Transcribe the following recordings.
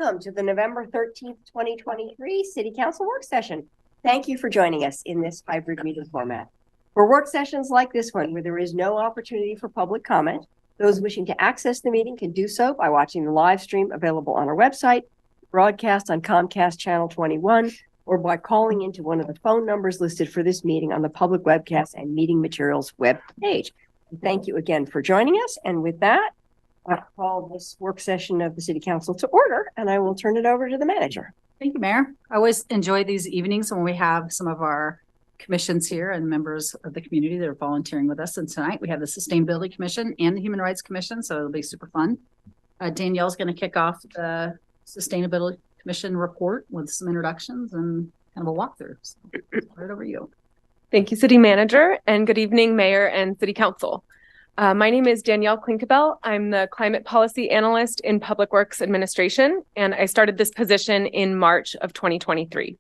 Welcome to the November 13th, 2023 City Council Work Session. Thank you for joining us in this hybrid meeting format. For work sessions like this one, where there is no opportunity for public comment, those wishing to access the meeting can do so by watching the live stream available on our website, broadcast on Comcast Channel 21, or by calling into one of the phone numbers listed for this meeting on the public webcast and meeting materials web page. Thank you again for joining us. And with that, I call this work session of the City Council to order, and I will turn it over to the manager. Thank you, Mayor. I always enjoy these evenings when we have some of our commissions here and members of the community that are volunteering with us. And tonight we have the Sustainability Commission and the Human Rights Commission, so it'll be super fun. Danielle's going to kick off the Sustainability Commission report with some introductions and kind of a walkthrough. So, right over to you. Thank you, City Manager, and good evening, Mayor and City Council. My name is Danielle Klinkebel. I'm the Climate Policy Analyst in Public Works Administration, and I started this position in March of 2023.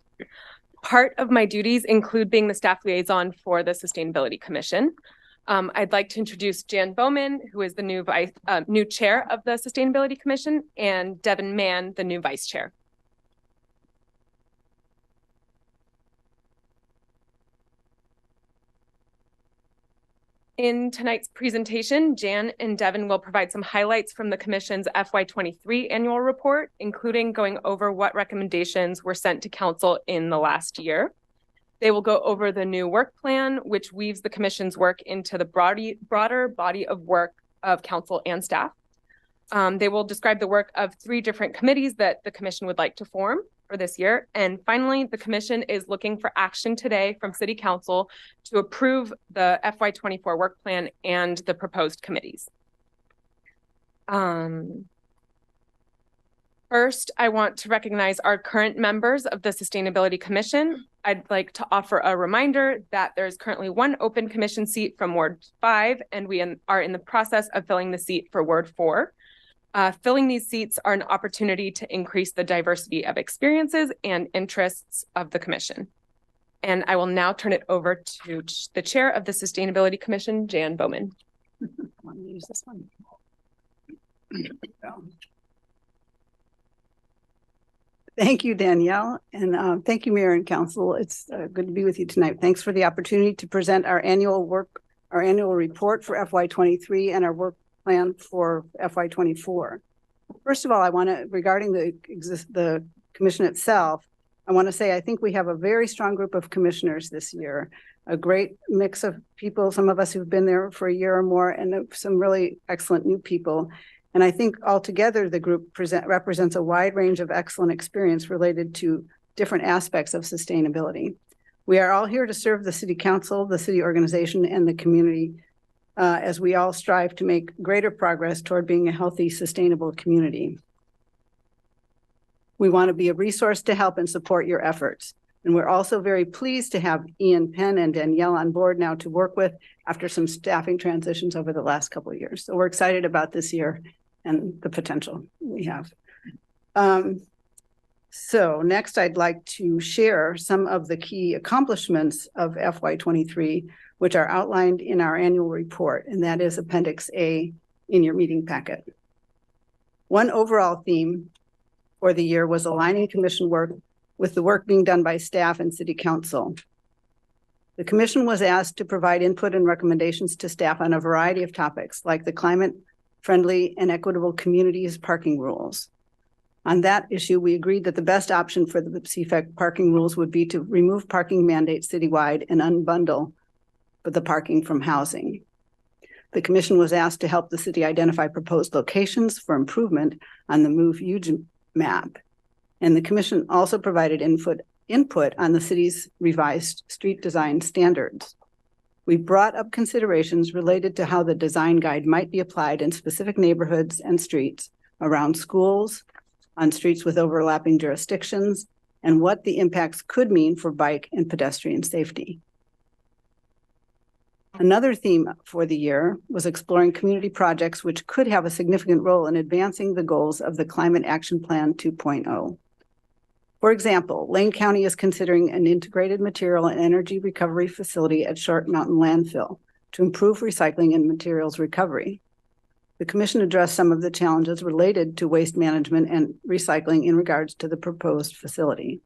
Part of my duties include being the staff liaison for the Sustainability Commission. I'd like to introduce Jan Bowman, who is the new chair of the Sustainability Commission, and Devin Mann, the new vice chair. In tonight's presentation, Jan and Devin will provide some highlights from the Commission's FY23 annual report, including going over what recommendations were sent to Council in the last year. They will go over the new work plan, which weaves the Commission's work into the broader body of work of Council and staff. They will describe the work of 3 different committees that the Commission would like to form for this year. And finally, the Commission is looking for action today from City Council to approve the FY24 work plan and the proposed committees. First, I want to recognize our current members of the Sustainability Commission. I'd like to offer a reminder that there's currently 1 open commission seat from Ward 5, and we are in the process of filling the seat for Ward 4. Filling these seats are an opportunity to increase the diversity of experiences and interests of the Commission. And I will now turn it over to the chair of the Sustainability Commission, Jan Bowman. I want to use this one. Thank you, Danielle, and thank you, Mayor and Council. It's good to be with you tonight. Thanks for the opportunity to present our annual report for FY23 and our work plan for FY24. First of all, I want to, regarding the commission itself, I want to say I think we have a very strong group of commissioners this year, a great mix of people, some of us who've been there for a year or more, and some really excellent new people. And I think altogether the group represents a wide range of excellent experience related to different aspects of sustainability. We are all here to serve the City Council, the city organization, and the community as we all strive to make greater progress toward being a healthy, sustainable community. We want to be a resource to help and support your efforts. And we're also very pleased to have Ian Penn and Danielle on board now to work with after some staffing transitions over the last couple of years. So we're excited about this year and the potential we have. So next, I'd like to share some of the key accomplishments of FY23, which are outlined in our annual report, and that is Appendix A in your meeting packet. One overall theme for the year was aligning commission work with the work being done by staff and City Council. The commission was asked to provide input and recommendations to staff on a variety of topics, like the climate-friendly and equitable communities parking rules. On that issue, we agreed that the best option for the CFEC parking rules would be to remove parking mandates citywide and unbundle the parking from housing. The commission was asked to help the city identify proposed locations for improvement on the Move Huge map. And the commission also provided input on the city's revised street design standards. We brought up considerations related to how the design guide might be applied in specific neighborhoods and streets, around schools, on streets with overlapping jurisdictions, and what the impacts could mean for bike and pedestrian safety. Another theme for the year was exploring community projects which could have a significant role in advancing the goals of the Climate Action Plan 2.0. For example, Lane County is considering an integrated material and energy recovery facility at Short Mountain Landfill to improve recycling and materials recovery. The commission addressed some of the challenges related to waste management and recycling in regards to the proposed facility.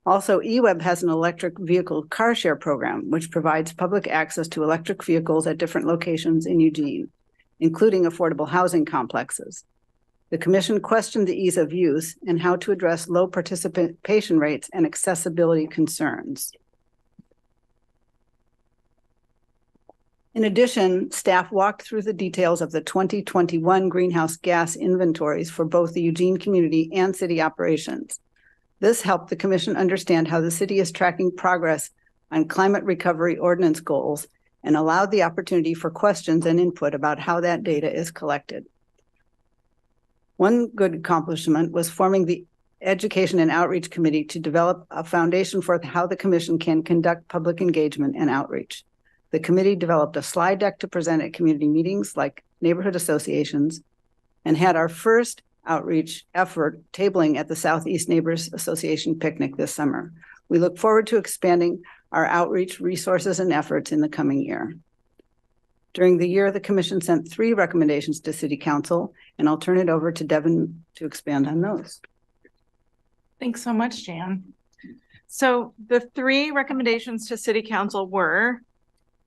Also, eWeb has an electric vehicle car share program, which provides public access to electric vehicles at different locations in Eugene, including affordable housing complexes. The commission questioned the ease of use and how to address low participation rates and accessibility concerns. In addition, staff walked through the details of the 2021 greenhouse gas inventories for both the Eugene community and city operations. This helped the commission understand how the city is tracking progress on climate recovery ordinance goals and allowed the opportunity for questions and input about how that data is collected. One good accomplishment was forming the Education and Outreach Committee to develop a foundation for how the commission can conduct public engagement and outreach. The committee developed a slide deck to present at community meetings like neighborhood associations and had our first outreach effort tabling at the Southeast Neighbors Association picnic this summer. We look forward to expanding our outreach resources and efforts in the coming year. During the year, the commission sent 3 recommendations to City Council, and I'll turn it over to Devin to expand on those. Thanks so much, Jan. So the 3 recommendations to City Council were: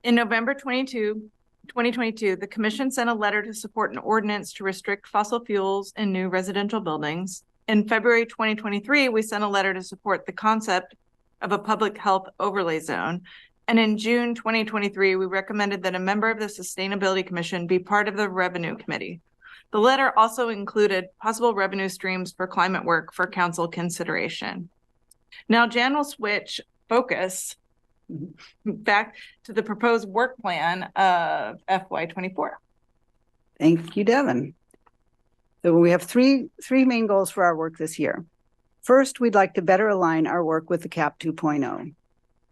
in November 2022, the commission sent a letter to support an ordinance to restrict fossil fuels in new residential buildings. In February 2023, we sent a letter to support the concept of a public health overlay zone. And in June 2023, we recommended that a member of the Sustainability Commission be part of the Revenue Committee. The letter also included possible revenue streams for climate work for council consideration. Now, Jan will switch focus back to the proposed work plan of FY24. Thank you, Devin. So we have three main goals for our work this year. First, we'd like to better align our work with the CAP 2.0.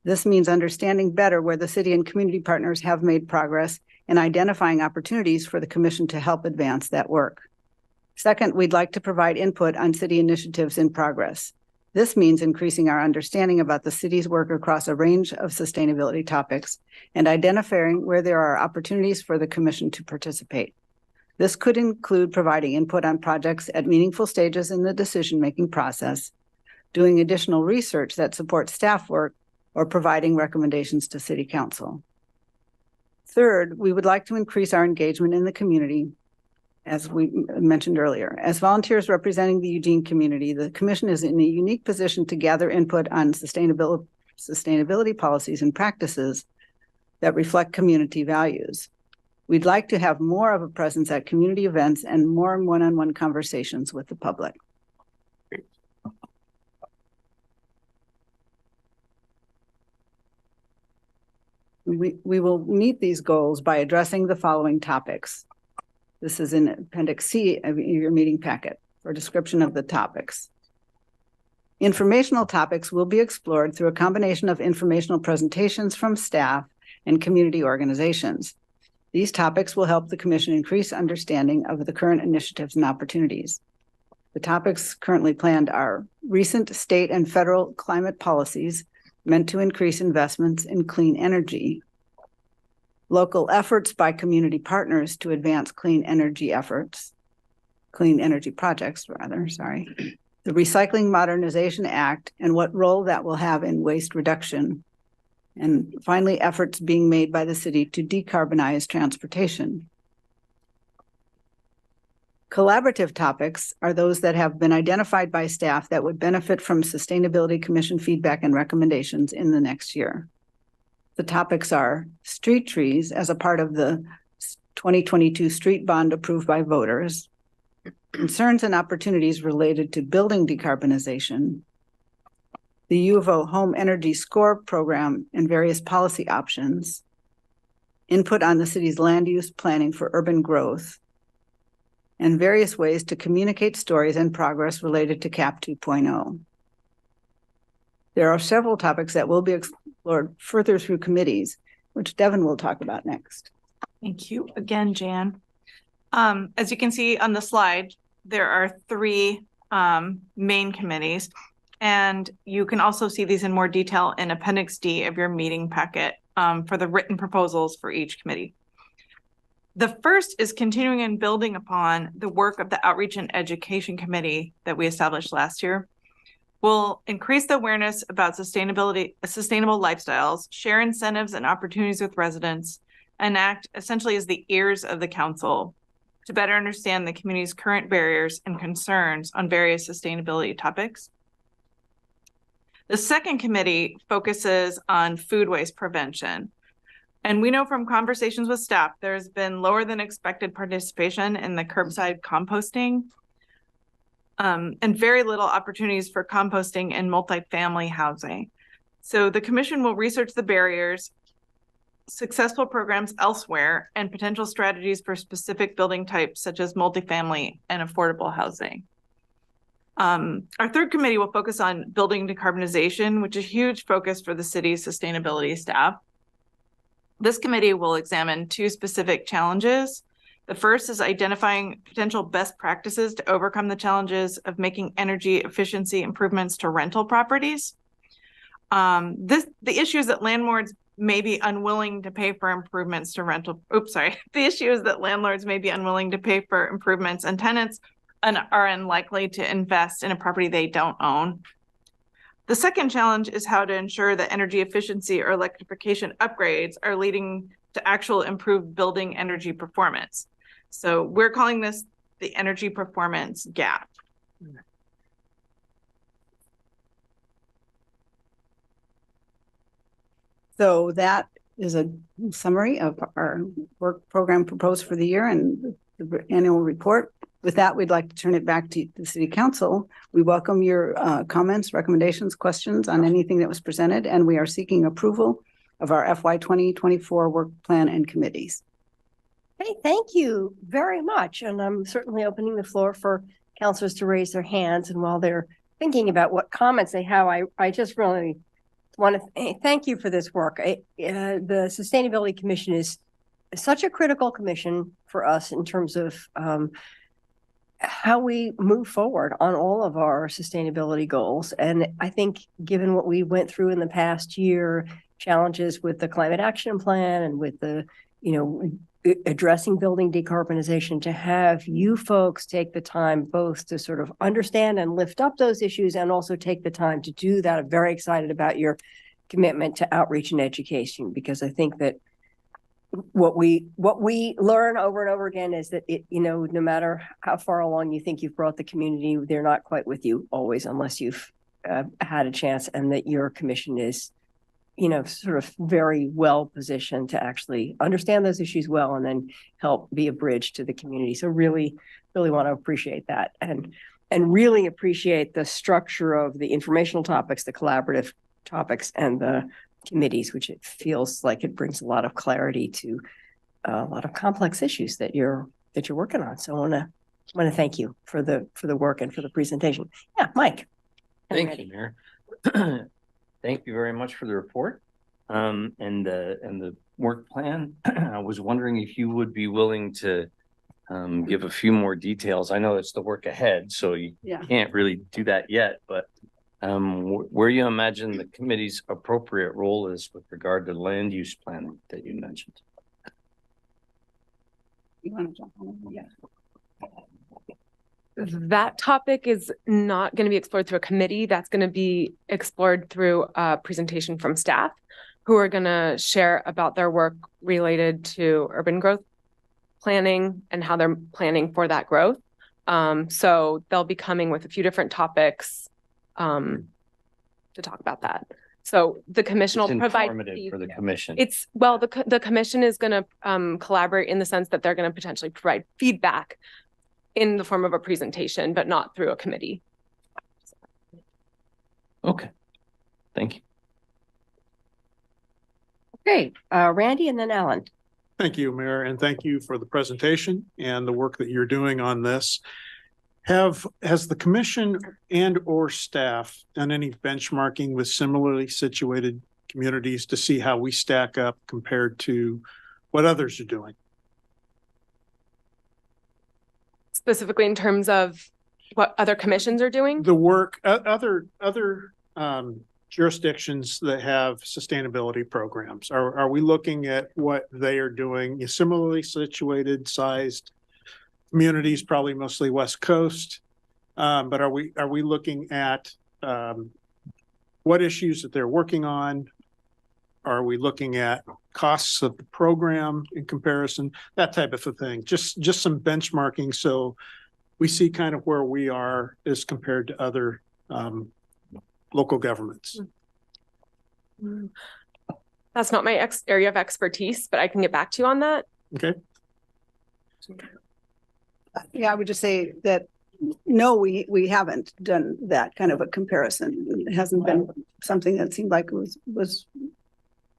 This means understanding better where the city and community partners have made progress and identifying opportunities for the commission to help advance that work. Second, we'd like to provide input on city initiatives in progress. This means increasing our understanding about the city's work across a range of sustainability topics and identifying where there are opportunities for the commission to participate. This could include providing input on projects at meaningful stages in the decision-making process, doing additional research that supports staff work, or providing recommendations to City Council. Third, we would like to increase our engagement in the community. As we mentioned earlier, as volunteers representing the Eugene community, the commission is in a unique position to gather input on sustainability policies and practices that reflect community values. We'd like to have more of a presence at community events and more one-on-one conversations with the public. We will meet these goals by addressing the following topics. This is in Appendix C of your meeting packet for a description of the topics. Informational topics will be explored through a combination of informational presentations from staff and community organizations. These topics will help the commission increase understanding of the current initiatives and opportunities. The topics currently planned are recent state and federal climate policies meant to increase investments in clean energy, local efforts by community partners to advance clean energy projects, the Recycling Modernization Act and what role that will have in waste reduction, and finally, efforts being made by the city to decarbonize transportation. Collaborative topics are those that have been identified by staff that would benefit from Sustainability Commission feedback and recommendations in the next year. The topics are street trees as a part of the 2022 street bond approved by voters, concerns and opportunities related to building decarbonization, the U of O Home Energy Score program and various policy options, input on the city's land use planning for urban growth, and various ways to communicate stories and progress related to CAP 2.0. There are several topics that will be explored further through committees, which Devin will talk about next. Thank you again, Jan. As you can see on the slide, there are 3 main committees, and you can also see these in more detail in Appendix D of your meeting packet for the written proposals for each committee. The first is continuing and building upon the work of the Outreach and Education Committee that we established last year. We'll increase the awareness about sustainable lifestyles, share incentives and opportunities with residents, and act essentially as the ears of the council to better understand the community's current barriers and concerns on various sustainability topics. The second committee focuses on food waste prevention. And we know from conversations with staff, there's been lower than expected participation in the curbside composting, and very little opportunities for composting in multifamily housing. So the commission will research the barriers, successful programs elsewhere, and potential strategies for specific building types such as multifamily and affordable housing. Our third committee will focus on building decarbonization, which is a huge focus for the city's sustainability staff. This committee will examine two specific challenges. The first is identifying potential best practices to overcome the challenges of making energy efficiency improvements to rental properties. The issue is that landlords may be unwilling to pay for improvements to rental. The issue is that landlords may be unwilling to pay for improvements, and tenants are unlikely to invest in a property they don't own. The second challenge is how to ensure that energy efficiency or electrification upgrades are leading to actual improved building energy performance. So we're calling this the energy performance gap. So that is a summary of our work program proposed for the year and the annual report. With that, we'd like to turn it back to the City Council. We welcome your comments, recommendations, questions on anything that was presented, and we are seeking approval of our FY 2024 work plan and committees. Hey, thank you very much. And I'm certainly opening the floor for councilors to raise their hands. And while they're thinking about what comments they have, I just really want to thank you for this work. The Sustainability Commission is such a critical commission for us in terms of how we move forward on all of our sustainability goals. And I think given what we went through in the past year, challenges with the climate action plan and with the, addressing building decarbonization, to have you folks take the time both to sort of understand and lift up those issues and also take the time to do that. I'm very excited about your commitment to outreach and education, because I think that what we learn over and over again is that no matter how far along you think you've brought the community, they're not quite with you always unless you've had a chance, and that your commission is sort of very well positioned to actually understand those issues well and then help be a bridge to the community. So really want to appreciate that, and really appreciate the structure of the informational topics, the collaborative topics, and the committees, which it feels like it brings a lot of clarity to a lot of complex issues that you're working on. So I want to thank you for the work and for the presentation. Yeah, Mike. Thank you, Mayor. Thank you very much for the report and the work plan. I was wondering if you would be willing to give a few more details. I know it's the work ahead, so you can't really do that yet, but where you imagine the committee's appropriate role is with regard to land use planning that you mentioned. You want to jump on it? Yeah. That topic is not going to be explored through a committee. That's going to be explored through a presentation from staff, who are going to share about their work related to urban growth planning and how they're planning for that growth. So they'll be coming with a few different topics to talk about that. So the commission will provide for the commission. The commission is going to collaborate in the sense that they're going to potentially provide feedback in the form of a presentation, but not through a committee. Okay, thank you. Okay, Randy and then Alan. Thank you, Mayor, and thank you for the presentation and the work that you're doing on this. Has the commission and or staff done any benchmarking with similarly situated communities to see how we stack up compared to what others are doing? Specifically in terms of what other commissions are doing? The work, other jurisdictions that have sustainability programs? Are we looking at what they are doing? Similarly situated, sized communities, probably mostly West Coast. But are we looking at what issues that they're working on? Are we looking at costs of the program in comparison? That type of a thing. Just some benchmarking so we see kind of where we are as compared to other local governments. That's not my area of expertise, but I can get back to you on that. Okay. Yeah, I would just say that, no, we haven't done that kind of a comparison. It hasn't been something that seemed like it was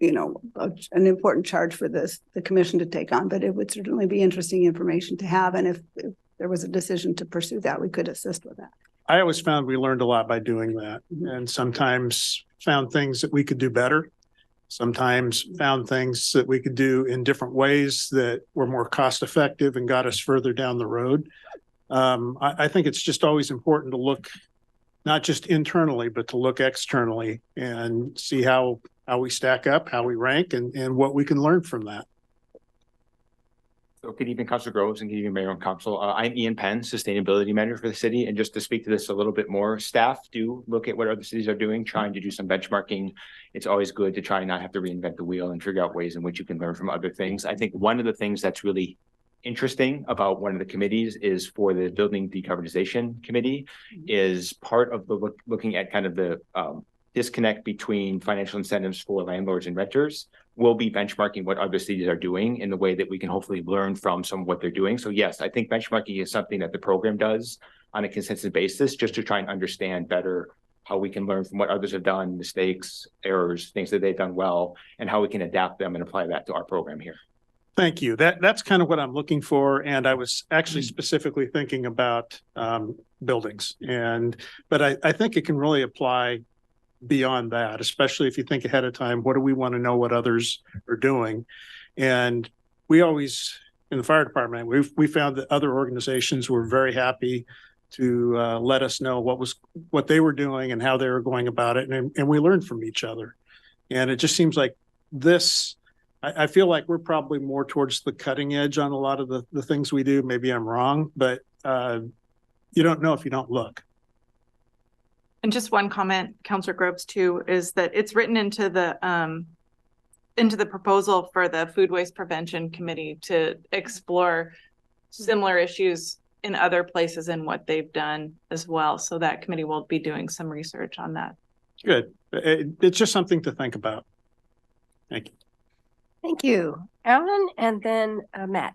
an important charge for the commission to take on, but it would certainly be interesting information to have. And if there was a decision to pursue that, we could assist with that. I always found we learned a lot by doing that, and sometimes found things that we could do better. Sometimes found things that we could do in different ways that were more cost effective and got us further down the road. I think it's just always important to look not just internally, but to look externally and see how we stack up, how we rank, and what we can learn from that. So good evening, Councilor Groves, and good evening, Mayor and Council. I'm Ian Penn, Sustainability Manager for the city. And just to speak to this a little bit more, staff do look at what other cities are doing, trying to do some benchmarking. It's always good to try and not have to reinvent the wheel and figure out ways in which you can learn from other things. I think one of the things that's really interesting about one of the committees is for the Building Decarbonization Committee is part of the looking at kind of the disconnect between financial incentives for landlords and renters. We'll be benchmarking what other cities are doing in the way that we can hopefully learn from some of what they're doing. So yes, I think benchmarking is something that the program does on a consistent basis, just to try and understand better how we can learn from what others have done, mistakes, errors, things that they've done well, and how we can adapt them and apply that to our program here. Thank you. That's kind of what I'm looking for. And I was actually specifically thinking about buildings. But I think it can really apply beyond that, especially if you think ahead of time, what do we want to know what others are doing? And we always, in the fire department, we found that other organizations were very happy to let us know what they were doing and how they were going about it. And we learned from each other. And it just seems like this, I feel like we're probably more towards the cutting edge on a lot of the things we do. Maybe I'm wrong, but you don't know if you don't look. And just one comment, Councilor Groves, too, is that it's written into the proposal for the Food Waste Prevention Committee to explore similar issues in other places and what they've done as well. So that committee will be doing some research on that. Good. It's just something to think about. Thank you. Thank you, Alan, and then Matt.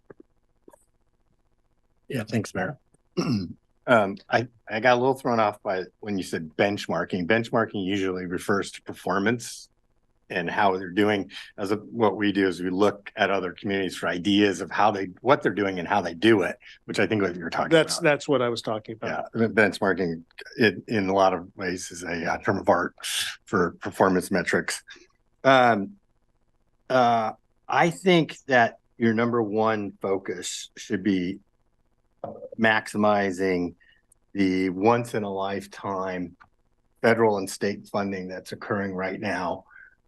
Yeah, thanks, Mayor. I got a little thrown off by when you said benchmarking. Benchmarking usually refers to performance and how they're doing. What we do is we look at other communities for ideas of what they're doing and how they do it, which I think what you're talking about. That's what I was talking about. Yeah, benchmarking in a lot of ways is a term of art for performance metrics. I think that your number one focus should be maximizing the once in a lifetime federal and state funding that's occurring right now.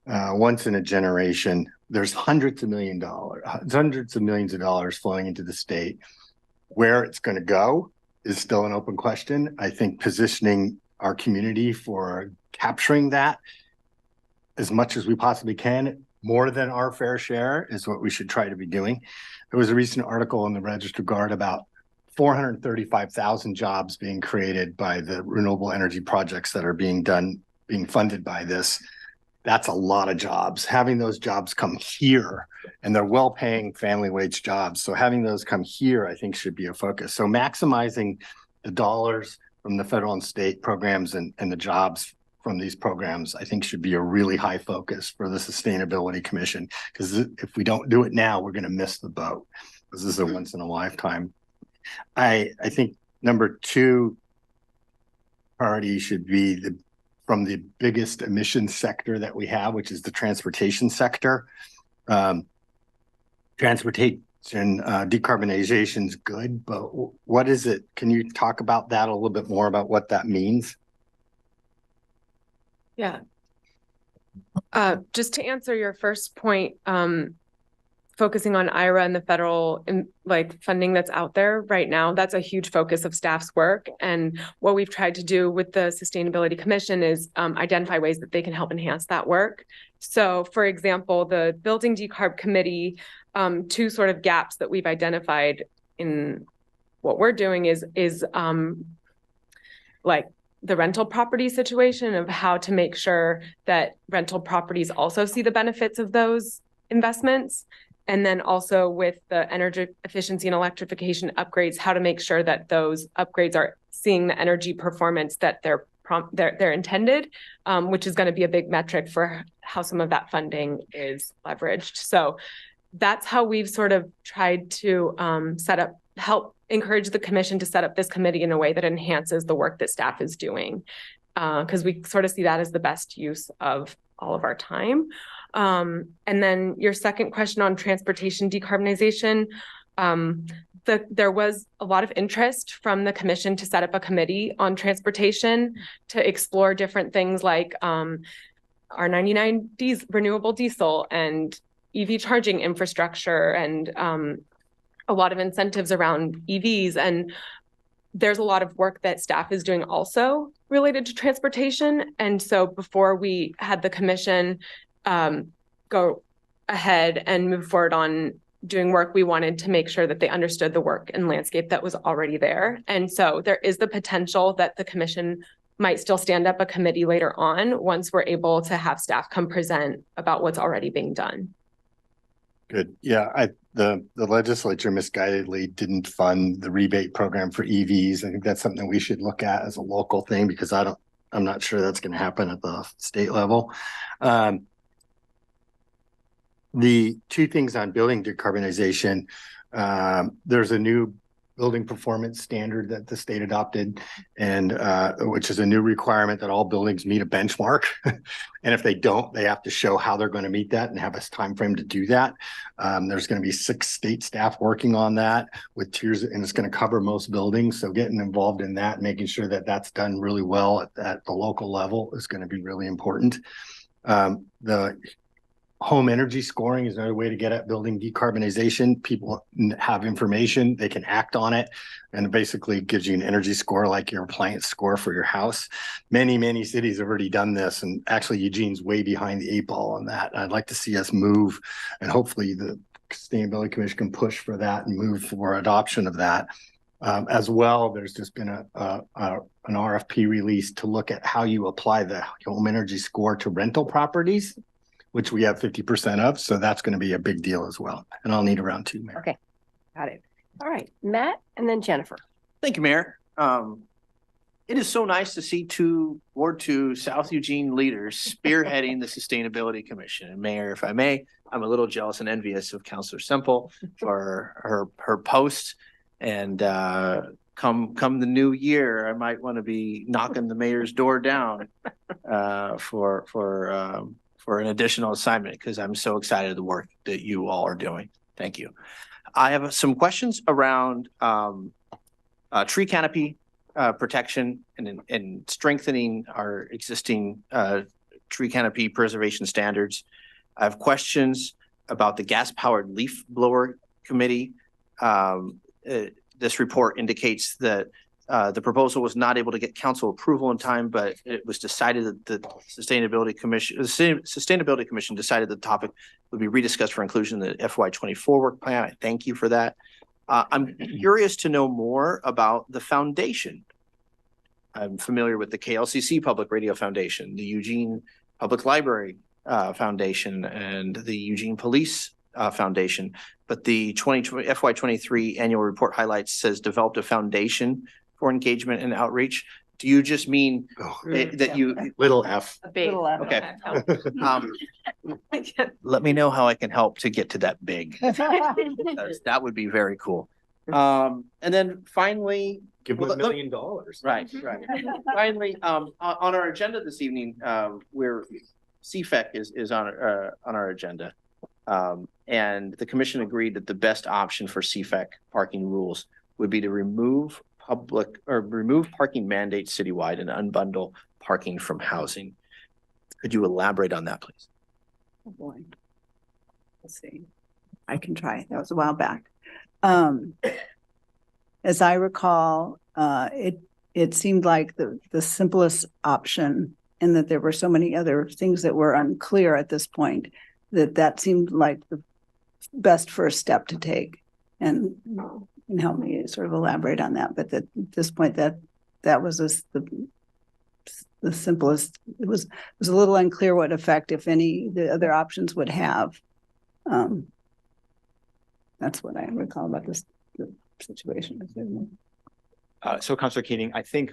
Once in a generation, there's hundreds of millions of dollars flowing into the state. Where it's going to go is still an open question. I think positioning our community for capturing that as much as we possibly can, more than our fair share, is what we should try to be doing. There was a recent article in the Register Guard about 435,000 jobs being created by the renewable energy projects that are being funded by this. That's a lot of jobs. Having those jobs come here, and they're well-paying family wage jobs. So having those come here, I think, should be a focus. So maximizing the dollars from the federal and state programs and the jobs from these programs, I think, should be a really high focus for the Sustainability Commission. Because if we don't do it now, we're going to miss the boat. This is a once in a lifetime. I think number two priority should be from the biggest emissions sector that we have, which is the transportation sector. Transportation decarbonization is good, but what is it? Can you talk about that a little bit more about what that means? Yeah. Just to answer your first point, focusing on IRA and the federal funding that's out there right now, that's a huge focus of staff's work. And what we've tried to do with the Sustainability Commission is identify ways that they can help enhance that work. So for example, the Building Decarb Committee, two sort of gaps that we've identified in what we're doing is like the rental property situation of how to make sure that rental properties also see the benefits of those investments. And then also with the energy efficiency and electrification upgrades, how to make sure that those upgrades are seeing the energy performance that they're intended, which is going to be a big metric for how some of that funding is leveraged. So that's how we've sort of tried to help encourage the commission to set up this committee in a way that enhances the work that staff is doing, because we sort of see that as the best use of all of our time. And then your second question on transportation decarbonization, there was a lot of interest from the commission to set up a committee on transportation to explore different things like R99 renewable diesel and EV charging infrastructure and a lot of incentives around EVs. And there's a lot of work that staff is doing also related to transportation. And so before we had the commission go ahead and move forward on doing work, we wanted to make sure that they understood the work and landscape that was already there. And so there is the potential that the commission might still stand up a committee later on once we're able to have staff come present about what's already being done. Good. Yeah, the legislature misguidedly didn't fund the rebate program for EVs. I think that's something we should look at as a local thing, because I'm not sure that's going to happen at the state level. The two things on building decarbonization, there's a new building performance standard that the state adopted, and which is a new requirement that all buildings meet a benchmark. And if they don't, they have to show how they're going to meet that and have a time frame to do that. There's going to be 6 state staff working on that with tiers, and it's going to cover most buildings. So getting involved in that, making sure that that's done really well at the local level is going to be really important. The home energy scoring is another way to get at building decarbonization. People have information, they can act on it, and it basically gives you an energy score like your appliance score for your house. Many cities have already done this, and actually Eugene's way behind the 8 ball on that. I'd like to see us move, and hopefully the Sustainability Commission can push for that and move for adoption of that. As well, there's just been an RFP release to look at how you apply the home energy score to rental properties, which we have 50% of. So that's going to be a big deal as well. And I'll need around 2, Mayor. Okay, got it. All right, Matt and then Jennifer. Thank you, Mayor. It is so nice to see 2 Ward 2 South Eugene leaders spearheading the Sustainability Commission. And Mayor, if I may, I'm a little jealous and envious of Councilor Semple for her post. And come the new year, I might want to be knocking the mayor's door down for an additional assignment, because I'm so excited of the work that you all are doing. Thank you. I have some questions around tree canopy protection and strengthening our existing tree canopy preservation standards. I have questions about the gas-powered leaf blower committee. This report indicates that the proposal was not able to get council approval in time, but it was decided that the Sustainability Commission decided the topic would be rediscussed for inclusion in the FY24 work plan. I thank you for that. I'm curious to know more about the foundation. I'm familiar with the KLCC Public Radio Foundation, the Eugene Public Library Foundation, and the Eugene Police Foundation, but the FY23 annual report highlights says developed a foundation for engagement and outreach. Do you just mean that you little f? Little f. Okay. Let me know how I can help to get to that big. That would be very cool. And then finally, Give them $1 million. Right. Finally, on our agenda this evening, where CFEC is on our agenda. And the commission agreed that the best option for CFEC parking rules would be to remove parking mandates citywide and unbundle parking from housing. Could you elaborate on that, please? Oh, boy. Let's see. I can try. That was a while back. As I recall, it seemed like the simplest option, and that there were so many other things that were unclear at this point, that seemed like the best first step to take. And help me sort of elaborate on that. But at this point, that was the simplest. It was a little unclear what effect, if any, the other options would have. That's what I recall about the situation. So Councilor Keating, I think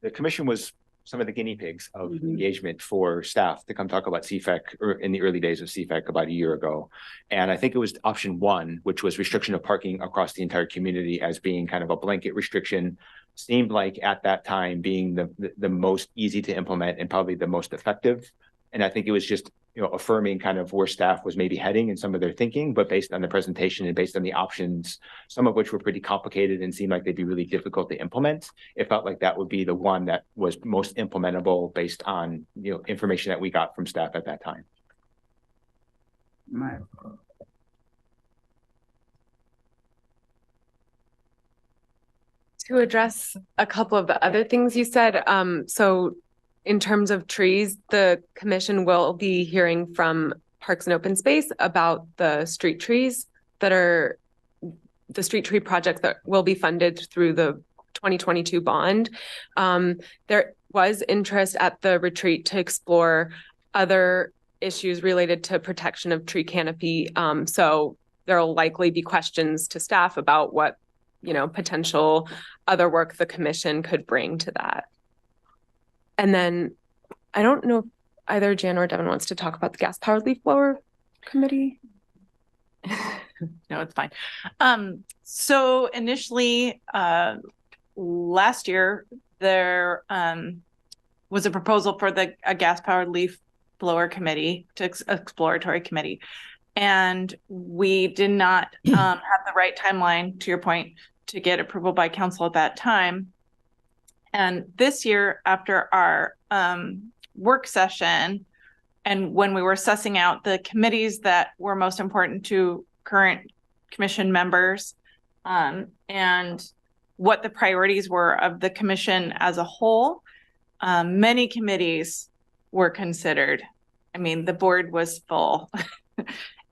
the commission was some of the guinea pigs of engagement for staff to come talk about CFEC or in the early days of CFEC about a year ago. And I think it was option one, which was restriction of parking across the entire community as being kind of a blanket restriction, seemed like at that time being the most easy to implement and probably the most effective. And I think it was just, affirming kind of where staff was maybe heading in some of their thinking, but based on the presentation and based on the options, some of which were pretty complicated and seemed like they'd be really difficult to implement, it felt like that would be the one that was most implementable based on, information that we got from staff at that time. Right. To address a couple of the other things you said, so in terms of trees, the commission will be hearing from Parks and Open Space about the street trees that are the street tree projects that will be funded through the 2022 bond. There was interest at the retreat to explore other issues related to protection of tree canopy. So there will likely be questions to staff about what, potential other work the commission could bring to that. And then I don't know if either Jan or Devin wants to talk about the gas powered leaf blower committee. No, it's fine. So initially, last year, there was a proposal for a gas powered leaf blower committee, exploratory committee. And we did not have the right timeline, to your point, to get approval by council at that time. And this year, after our work session, and when we were sussing out the committees that were most important to current commission members, and what the priorities were of the commission as a whole, many committees were considered. I mean, the board was full.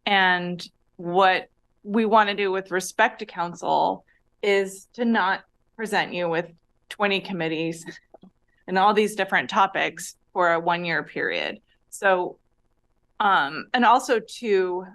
And what we want to do with respect to council is to not present you with 20 committees and all these different topics for a 1-year period. So, and also to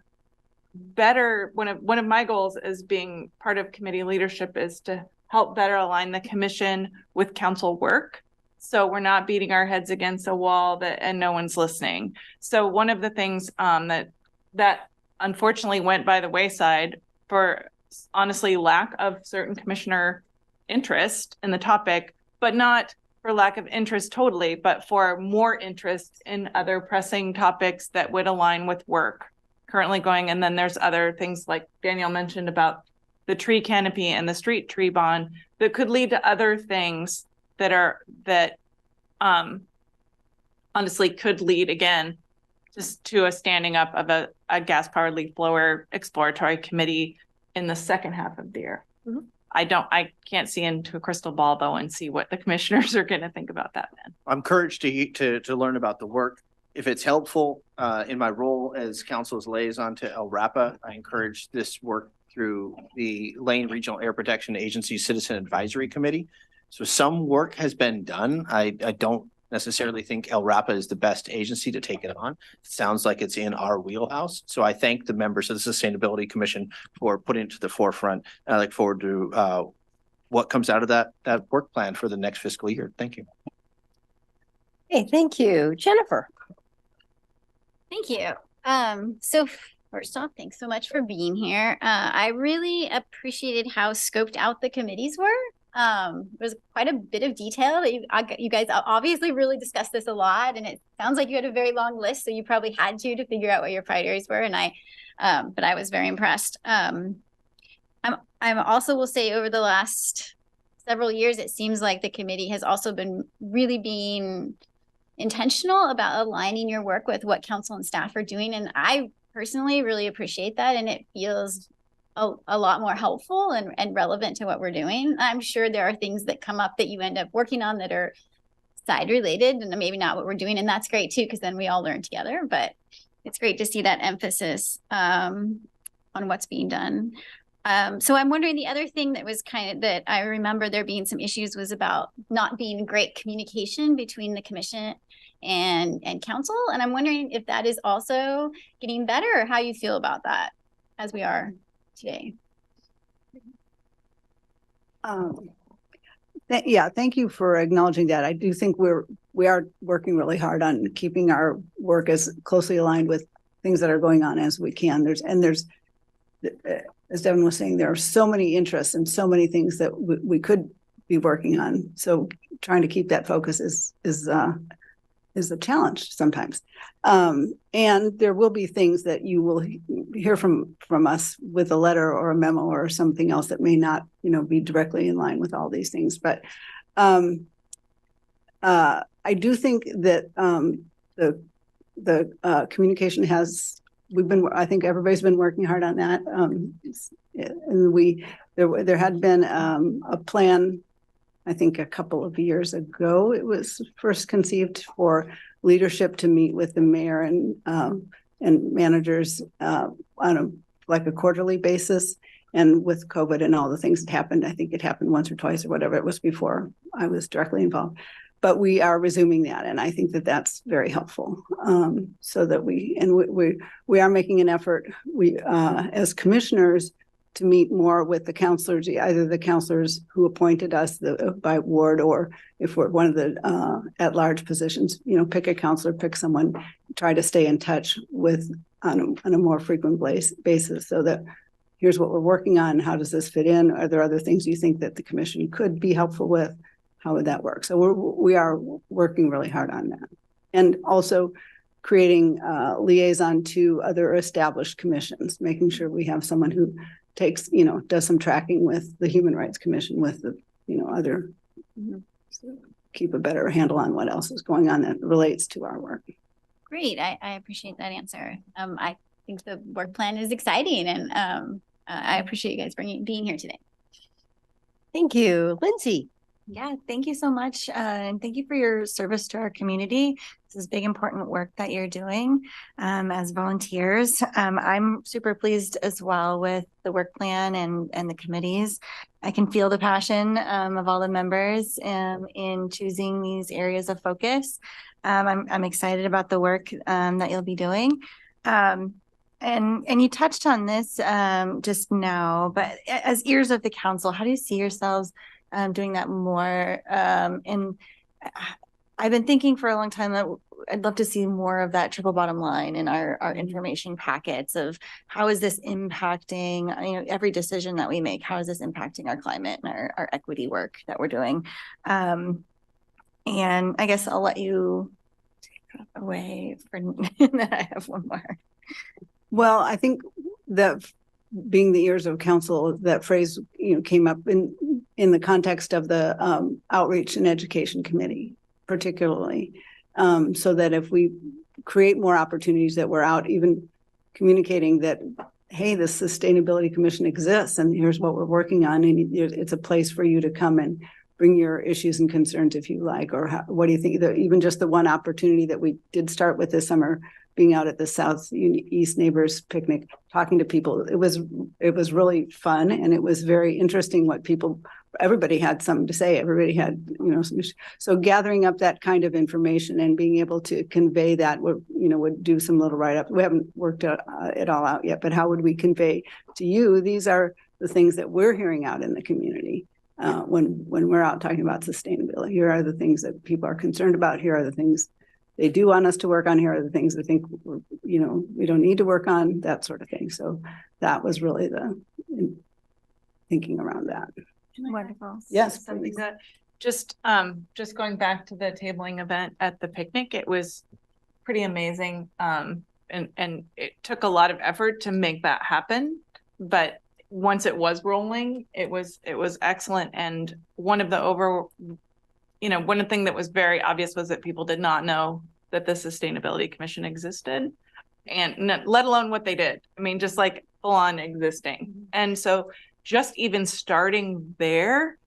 better, one of my goals as being part of committee leadership is to help better align the commission with council work. So we're not beating our heads against a wall and no one's listening. So one of the things that unfortunately went by the wayside for honestly lack of certain commissioner interest in the topic, but not for lack of interest totally, but for more interest in other pressing topics that would align with work currently going. And then there's other things like Danielle mentioned about the tree canopy and the street tree bond that could lead to other things that honestly could lead again just to a standing up of a gas powered leaf blower exploratory committee in the second half of the year. Mm-hmm. I can't see into a crystal ball though and see what the commissioners are going to think about that then. I'm encouraged to learn about the work. If it's helpful in my role as council's liaison to LRAPA, I encourage this work through the Lane Regional Air Protection Agency Citizen Advisory Committee. So some work has been done. I don't necessarily think LRAPA is the best agency to take it on. It sounds like it's in our wheelhouse. So I thank the members of the Sustainability Commission for putting it to the forefront. I look forward to what comes out of that work plan for the next fiscal year. Thank you. Hey, thank you. Jennifer. Thank you. So first off, thanks so much for being here. I really appreciated how scoped out the committees were. There was quite a bit of detail. You guys obviously really discussed this a lot, and it sounds like you had a very long list, so you probably had to figure out what your priorities were. And but I was very impressed. I'm also will say over the last several years, it seems like the committee has also been really being intentional about aligning your work with what council and staff are doing. And I personally really appreciate that. And it feels a lot more helpful and relevant to what we're doing. I'm sure there are things that come up that you end up working on that are side related and maybe not what we're doing. And that's great too, because then we all learn together. But it's great to see that emphasis on what's being done. So I'm wondering, the other thing that was that I remember there being some issues was about not being great communication between the commission and council. And I'm wondering if that is also getting better, or how you feel about that as we are today. Yeah, thank you for acknowledging that. I do think we are working really hard on keeping our work as closely aligned with things that are going on as we can. There's as Devin was saying, there are so many interests and so many things that we could be working on. So trying to keep that focus is a challenge sometimes. And there will be things that you will hear from us with a letter or a memo or something else that may not, be directly in line with all these things. But I do think that the communication I think everybody's been working hard on that. And there had been a plan, I think a couple of years ago, it was first conceived for leadership to meet with the mayor and managers on a quarterly basis. And with COVID and all the things that happened, I think it happened once or twice or whatever it was before I was directly involved. But we are resuming that, and I think that that's very helpful. So that we are making an effort, as commissioners, to meet more with the counselors, either the counselors who appointed us by ward, or if we're one of the at-large positions, pick a counselor, pick someone, try to stay in touch with on a more frequent basis, so that here's what we're working on. How does this fit in? Are there other things you think that the commission could be helpful with? How would that work? So we are working really hard on that. And also creating liaison to other established commissions, making sure we have someone who takes, does some tracking with the Human Rights Commission, with the, other, keep a better handle on what else is going on that relates to our work. Great. I appreciate that answer. I think the work plan is exciting, and I appreciate you guys being here today. Thank you. Lindsay. Yeah, thank you so much. And thank you for your service to our community. This is big, important work that you're doing as volunteers. I'm super pleased as well with the work plan and the committees. I can feel the passion of all the members in choosing these areas of focus. I'm excited about the work that you'll be doing. And you touched on this just now, but as ears of the council, how do you see yourselves doing that more? And I've been thinking for a long time that I'd love to see more of that triple bottom line in our information packets of how is this impacting, every decision that we make, how is this impacting our climate and our equity work that we're doing? And I guess I'll let you take it away and then I have one more. Well, I think that being the ears of council, that phrase, came up in the context of the Outreach and Education Committee, particularly, so that if we create more opportunities that we're out, even communicating that, hey, the Sustainability Commission exists and here's what we're working on, and it's a place for you to come and bring your issues and concerns if you like, or what do you think? Even just the one opportunity that we did start with this summer, being out at the Southeast Neighbors Picnic, talking to people, it was really fun, and it was very interesting what everybody had something to say. Everybody had, so gathering up that kind of information and being able to convey that would do some little write-up. We haven't worked it all out yet, but how would we convey to you, these are the things that we're hearing out in the community when we're out talking about sustainability. Here are the things that people are concerned about. Here are the things they do want us to work on. Here are the things I think, we don't need to work on, that sort of thing. So that was really the thinking around that. Wonderful. Yes. Something that just going back to the tabling event at the picnic, it was pretty amazing. And it took a lot of effort to make that happen, but once it was rolling, it was excellent. And one of the you know, one thing that was very obvious was that people did not know that the Sustainability Commission existed, and let alone what they did. I mean, just like full on existing. And so just even starting there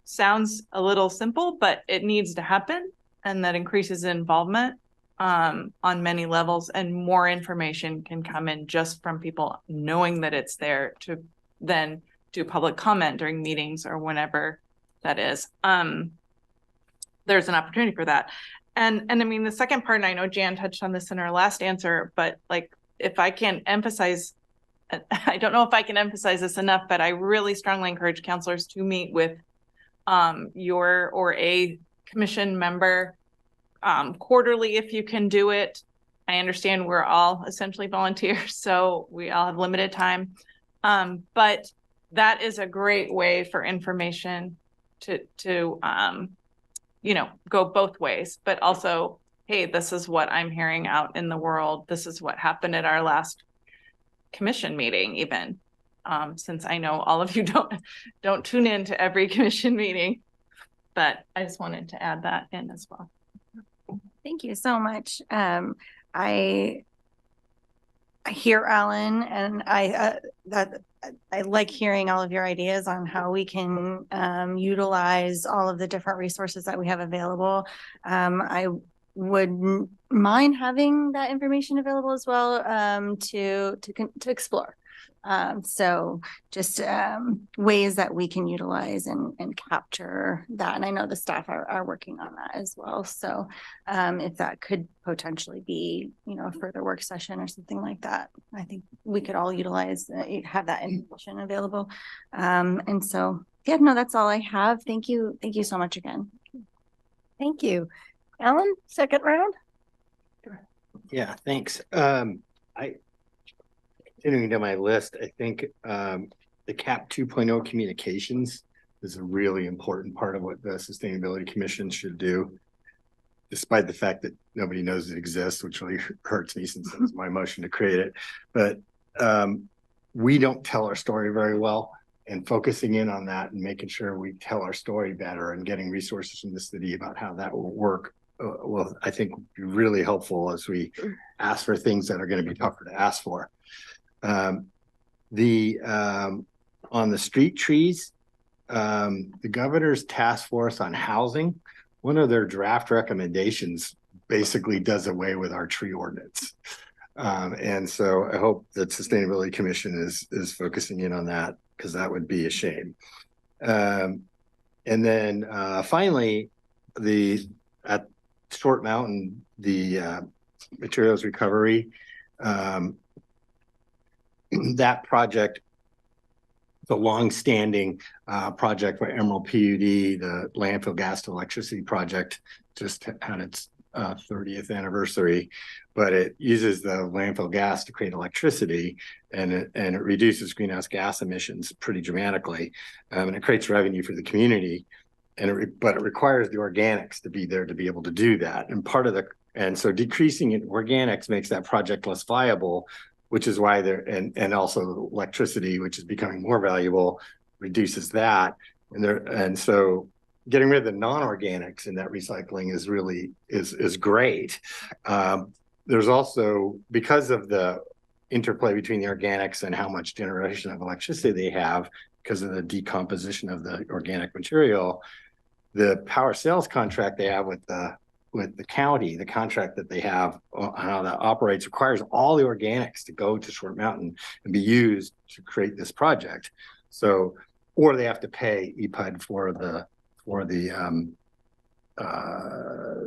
sounds a little simple, but it needs to happen. And that increases involvement on many levels, and more information can come in just from people knowing that it's there to then do public comment during meetings or whenever that is. There's an opportunity for that. And I mean, the second part, and I know Jan touched on this in her last answer, but like, if I can emphasize, I don't know if I can emphasize this enough, but I really strongly encourage counselors to meet with your or a commission member quarterly if you can do it. I understand we're all essentially volunteers, so we all have limited time. But that is a great way for information to you know, go both ways, but also, hey, this is what I'm hearing out in the world. This is what happened at our last commission meeting, even. Since I know all of you don't tune in to every commission meeting, but I just wanted to add that in as well. Thank you so much. I hear Alan, and I like hearing all of your ideas on how we can utilize all of the different resources that we have available. I wouldn't mind having that information available as well to explore. So just ways that we can utilize and capture that. And I know the staff are working on that as well. So if that could potentially be, you know, a further work session or something like that, I think we could all utilize, have that information available. And so, yeah, no, that's all I have. Thank you. Thank you so much again. Thank you. Alan, second round? Yeah, thanks. Continuing to my list, I think the CAP 2.0 communications is a really important part of what the Sustainability Commission should do, despite the fact that nobody knows it exists, which really hurts me since it was my motion to create it. But we don't tell our story very well, and focusing in on that and making sure we tell our story better and getting resources from the city about how that will work, well, I think would be really helpful as we ask for things that are going to be tougher to ask for. On the street trees, the governor's task force on housing, one of their draft recommendations basically does away with our tree ordinance. And so I hope that Sustainability Commission is focusing in on that, because that would be a shame. And then finally, at Short Mountain, the materials recovery, that project, the long-standing project for Emerald PUD, the landfill gas to electricity project, just had its 30th anniversary, but it uses the landfill gas to create electricity, and it reduces greenhouse gas emissions pretty dramatically, and it creates revenue for the community, but it requires the organics to be there to be able to do that. And so decreasing in organics makes that project less viable, which is why and also electricity, which is becoming more valuable, reduces that. And so getting rid of the non-organics in that recycling is really is great. There's also, because of the interplay between the organics and how much generation of electricity they have, because of the decomposition of the organic material, the power sales contract they have with the county, the contract that they have on how that operates, requires all the organics to go to Short Mountain and be used to create this project. So, or they have to pay EPUD for the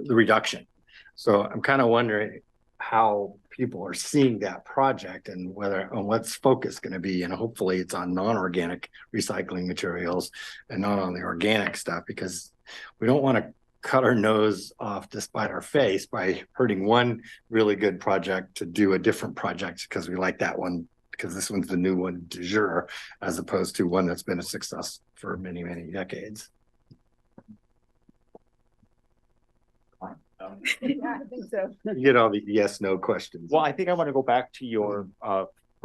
reduction. So I'm kind of wondering how people are seeing that project and what's focus going to be, and hopefully it's on non-organic recycling materials and not on the organic stuff, because we don't want to cut our nose off despite our face by hurting one really good project to do a different project because we like that one, because this one's the new one du jour, as opposed to one that's been a success for many, many decades. Yeah, I think so. You get all the yes, no questions. Well, I think I want to go back to your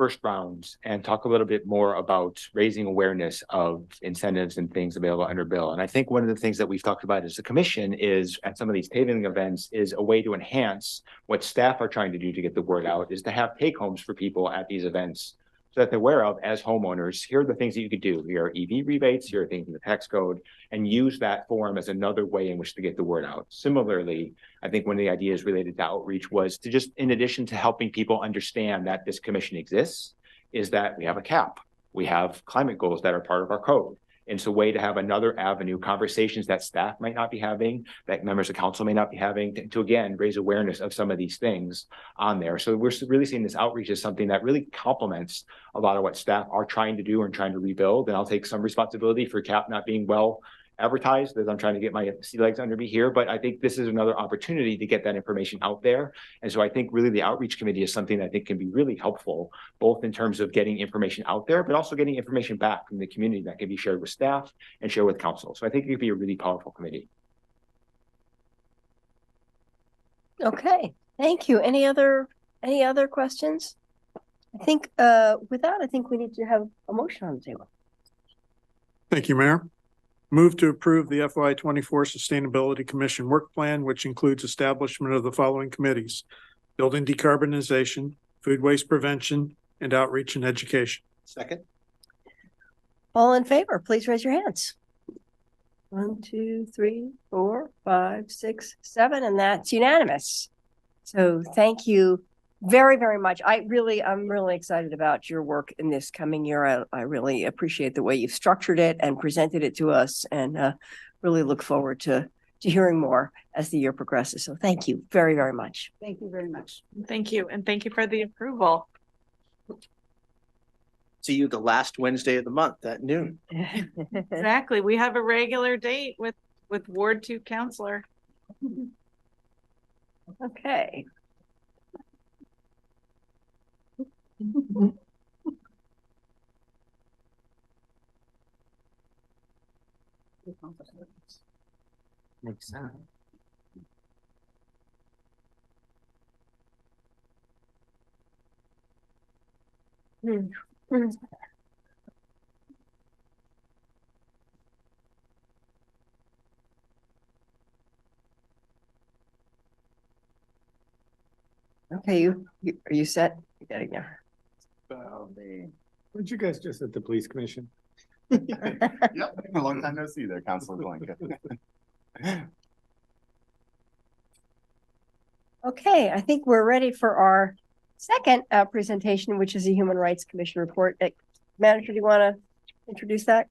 first rounds and talk a little bit more about raising awareness of incentives and things available under bill. And I think one of the things that we've talked about as a commission is at some of these tabling events is a way to enhance what staff are trying to do to get the word out is to have take homes for people at these events so that they're aware of as homeowners, here are the things that you could do. Here are EV rebates, here are things in the tax code, and use that forum as another way in which to get the word out. Similarly, I think one of the ideas related to outreach was to just, in addition to helping people understand that this commission exists, is that we have a cap. We have climate goals that are part of our code. And it's a way to have another avenue, conversations that staff might not be having, that members of council may not be having, to again, raise awareness of some of these things on there. So we're really seeing this outreach as something that really complements a lot of what staff are trying to do and trying to rebuild. And I'll take some responsibility for CAP not being well advertised as I'm trying to get my sea legs under me here, but I think this is another opportunity to get that information out there. And so I think really the outreach committee is something that I think can be really helpful, both in terms of getting information out there, but also getting information back from the community that can be shared with staff and shared with council. So I think it could be a really powerful committee. Okay, thank you. Any other questions? I think with that, I think we need to have a motion on the table. Thank you, Mayor. Move to approve the FY 24 Sustainability Commission work plan, which includes establishment of the following committees: building decarbonization, food waste prevention, and outreach and education. Second. All in favor, please raise your hands. 1, 2, 3, 4, 5, 6, 7, and that's unanimous. So thank you very, very much. I'm really excited about your work in this coming year. I really appreciate the way you've structured it and presented it to us, and really look forward to hearing more as the year progresses. So thank you very, very much. Thank you very much. Thank you. And thank you for the approval. See you the last Wednesday of the month at noon. Exactly. We have a regular date with Ward 2 counselor. Okay. Makes sense. Okay, are you set? You're getting there. Weren't you guys just at the police commission? Yep, a long time no see there, Councilor Blanca. Okay, I think we're ready for our second presentation, which is a Human Rights Commission report. Manager, do you want to introduce that?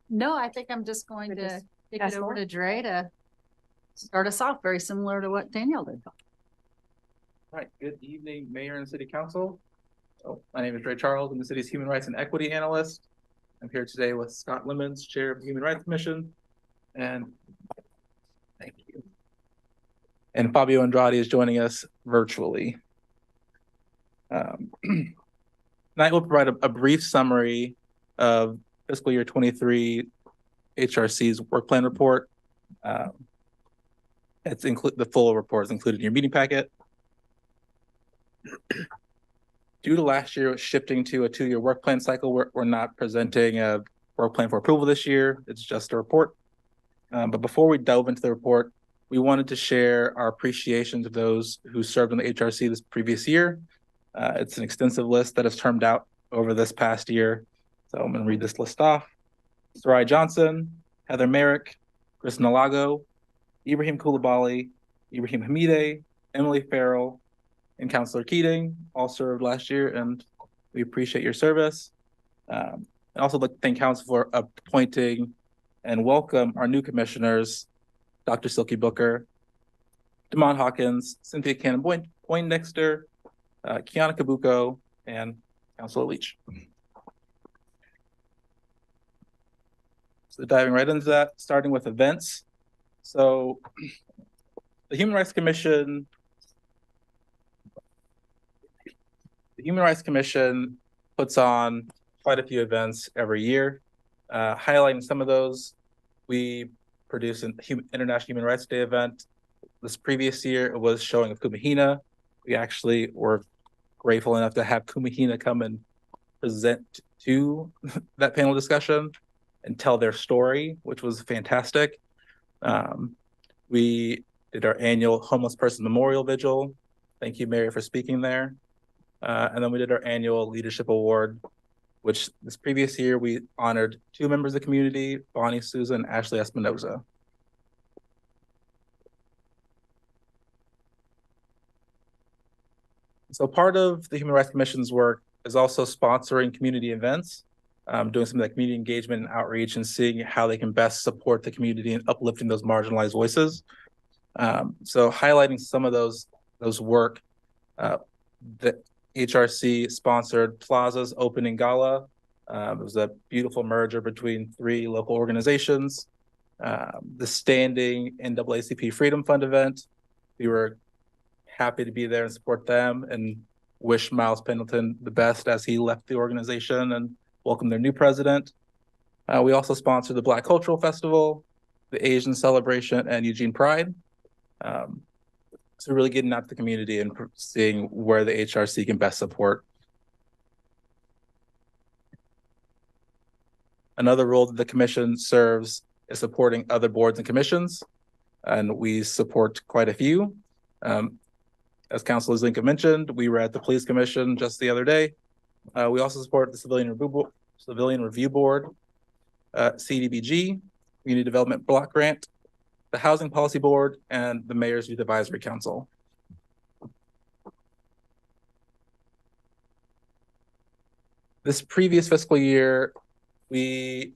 No, I think I'm just going to kick it over to Dre to start us off, very similar to what Danielle did. All right, good evening, Mayor and City Council. My name is Dre Charles. I'm the city's Human Rights and Equity Analyst. I'm here today with Scott Lemons, Chair of the Human Rights Commission, and thank you. And Fabio Andrade is joining us virtually. Tonight we'll provide a brief summary of fiscal year 23 HRC's work plan report. The full report is included in your meeting packet. Due to last year shifting to a 2-year work plan cycle, we're not presenting a work plan for approval this year. It's just a report. But before we delve into the report, we wanted to share our appreciations of those who served on the HRC this previous year. It's an extensive list that has termed out over this past year. So I'm going to read this list off. Sarai Johnson, Heather Merrick, Chris Nalago, Ibrahim Koulibaly, Ibrahim Hamide, Emily Farrell, and Councilor Keating all served last year, and we appreciate your service. And also like to thank Council for appointing and welcome our new commissioners, Dr. Silky Booker, Damon Hawkins, Cynthia Cannon Poindexter, Kiana Kabuko, and Councilor Leach. So diving right into that, starting with events. So the Human Rights Commission puts on quite a few events every year. Highlighting some of those, we produced an International Human Rights Day event. This previous year, it was showing of Kumahina. We actually were grateful enough to have Kumahina come and present to that panel discussion and tell their story, which was fantastic. We did our annual Homeless Person Memorial Vigil. Thank you, Mary, for speaking there. And then we did our annual Leadership Award, which this previous year we honored 2 members of the community, Bonnie Souza and Ashley Espinoza. So part of the Human Rights Commission's work is also sponsoring community events, doing some of that community engagement and outreach and seeing how they can best support the community and uplifting those marginalized voices. So highlighting some of those work, the HRC sponsored Plaza's opening gala. It was a beautiful merger between 3 local organizations. The standing NAACP Freedom Fund event, we were happy to be there and support them and wish Miles Pendleton the best as he left the organization and welcome their new president. We also sponsored the Black Cultural Festival, the Asian Celebration, and Eugene Pride. So really getting out to the community and seeing where the HRC can best support. Another role that the commission serves is supporting other boards and commissions, and we support quite a few. As Councilor Zinka mentioned, we were at the Police Commission just the other day. We also support the Civilian Review Board, CDBG, Community Development Block Grant, the Housing Policy Board, and the Mayor's Youth Advisory Council. This previous fiscal year, the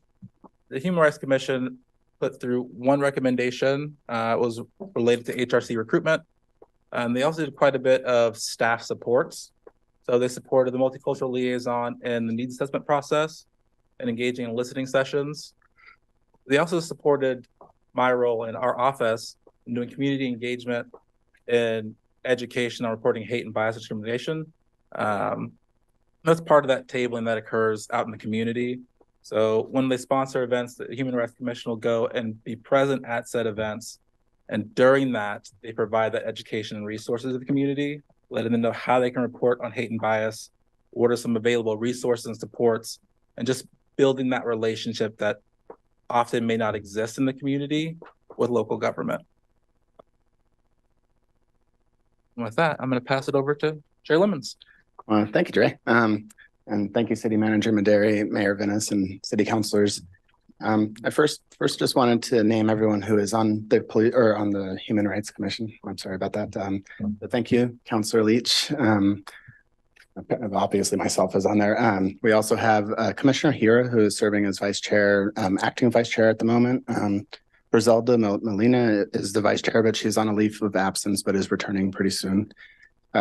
Human Rights Commission put through 1 recommendation. It was related to HRC recruitment. They also did quite a bit of staff supports. So they supported the multicultural liaison in the needs assessment process and engaging in listening sessions. They also supported my role in our office in doing community engagement in education on reporting hate and bias discrimination. That's part of that tabling that occurs out in the community. So when they sponsor events, the Human Rights Commission will go and be present at said events. And during that, they provide that education and resources to the community, letting them know how they can report on hate and bias, what are some available resources and supports, and just building that relationship that often may not exist in the community with local government. And with that, I'm going to pass it over to Chair Lemons. Thank you, Dre. And thank you, City Manager Maderi, Mayor Venus, and City Councilors. I first just wanted to name everyone who is on the Human Rights Commission. I'm sorry about that. But thank you, Councilor Leach. Obviously myself is on there. We also have Commissioner Hira, who is serving as Vice Chair, acting Vice Chair at the moment. Griselda Molina is the Vice Chair, but she's on a leave of absence, but is returning pretty soon.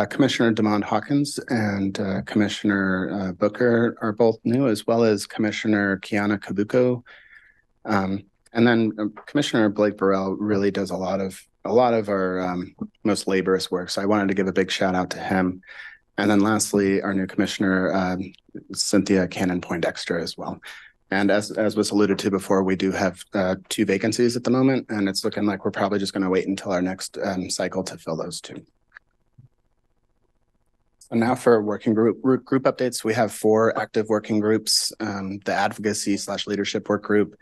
Commissioner Demond Hawkins and Commissioner Booker are both new, as well as Commissioner Kiana Kabuko. And then Commissioner Blake Burrell really does a lot of our most laborious work. So I wanted to give a big shout out to him. And then lastly, our new Commissioner, Cynthia Cannon Poindexter as well. And as was alluded to before, we do have 2 vacancies at the moment, and it's looking like we're probably just going to wait until our next cycle to fill those 2. And now for working group updates, we have 4 active working groups, the Advocacy/Leadership Work Group,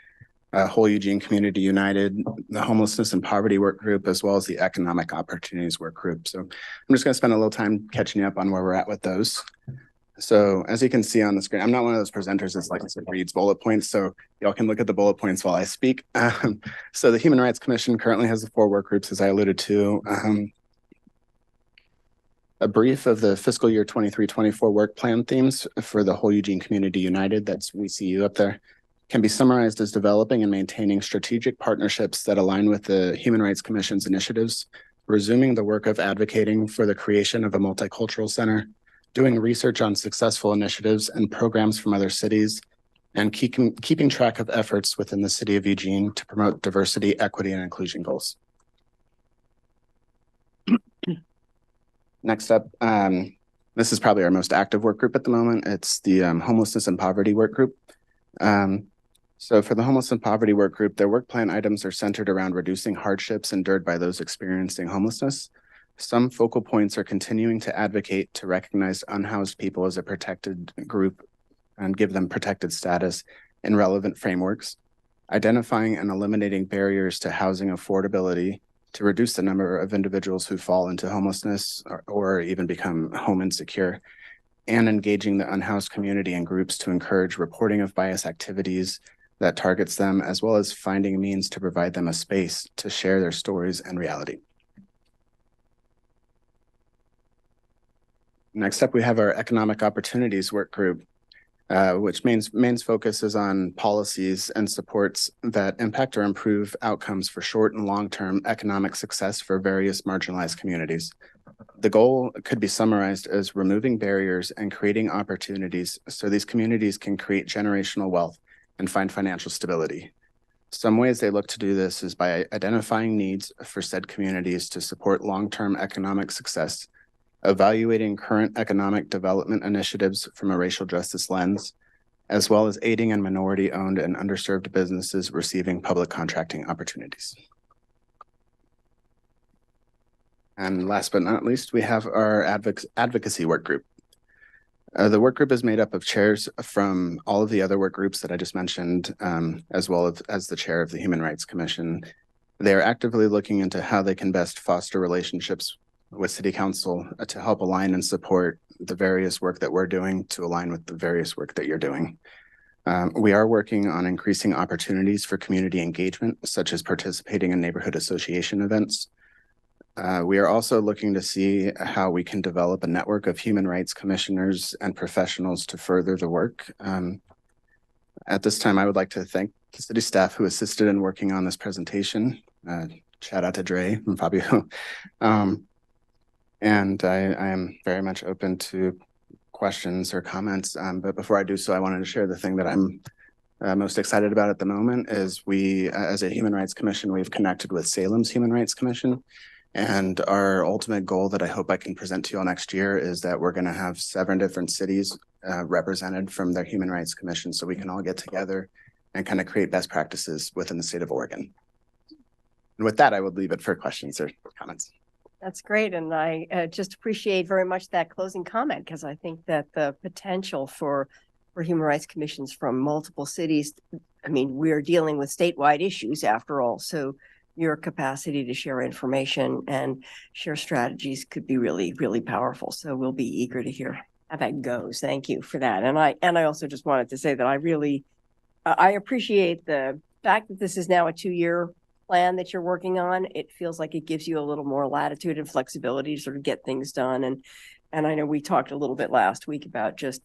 Whole Eugene Community United, the Homelessness and Poverty Work Group, as well as the Economic Opportunities Work Group. So I'm just going to spend a little time catching you up on where we're at with those. So as you can see on the screen, I'm not one of those presenters that's like reads bullet points, so y'all can look at the bullet points while I speak. So the Human Rights Commission currently has the 4 work groups, as I alluded to. A brief of the fiscal year 23-24 work plan themes for the Whole Eugene Community United, that's we see you up there, can be summarized as developing and maintaining strategic partnerships that align with the Human Rights Commission's initiatives, resuming the work of advocating for the creation of a multicultural center, doing research on successful initiatives and programs from other cities, and keeping track of efforts within the city of Eugene to promote diversity, equity, and inclusion goals. Next up, this is probably our most active work group at the moment. It's the Homelessness and Poverty Work Group. So for the Homeless and Poverty Work Group, their work plan items are centered around reducing hardships endured by those experiencing homelessness, Some focal points are continuing to advocate to recognize unhoused people as a protected group and give them protected status in relevant frameworks, identifying and eliminating barriers to housing affordability to reduce the number of individuals who fall into homelessness or even become home insecure, and engaging the unhoused community and groups to encourage reporting of bias activities that targets them, as well as finding means to provide them a space to share their stories and reality. Next up, we have our Economic Opportunities Work Group, which main focus is on policies and supports that impact or improve outcomes for short and long-term economic success for various marginalized communities. The goal could be summarized as removing barriers and creating opportunities so these communities can create generational wealth and find financial stability. Some ways they look to do this is by identifying needs for said communities to support long-term economic success, evaluating current economic development initiatives from a racial justice lens, as well as aiding in minority-owned and underserved businesses receiving public contracting opportunities. And last but not least, we have our advocacy work group. The work group is made up of chairs from all of the other work groups that I just mentioned, as well as the chair of the Human Rights Commission. They are actively looking into how they can best foster relationships with City Council to help align and support the various work that we're doing to align with the various work that you're doing. We are working on increasing opportunities for community engagement, such as participating in neighborhood association events. We are also looking to see how we can develop a network of human rights commissioners and professionals to further the work. At this time, I would like to thank the city staff who assisted in working on this presentation. Shout out to Dre and Fabio. And I am very much open to questions or comments. But before I do so, I wanted to share the thing that I'm most excited about at the moment is we, as a Human Rights Commission, we've connected with Salem's Human Rights Commission. And our ultimate goal that I hope I can present to you all next year is that we're going to have 7 different cities represented from their Human Rights Commission, so we can all get together and kind of create best practices within the state of Oregon. And with that, I would leave it for questions or comments. That's great. And I just appreciate very much that closing comment, because I think that the potential for human rights commissions from multiple cities, I mean, we're dealing with statewide issues after all. So your capacity to share information and share strategies could be really, really powerful. So we'll be eager to hear how that goes. Thank you for that. And I also just wanted to say that I really, I appreciate the fact that this is now a 2-year plan that you're working on. It feels like it gives you a little more latitude and flexibility to sort of get things done. And I know we talked a little bit last week about just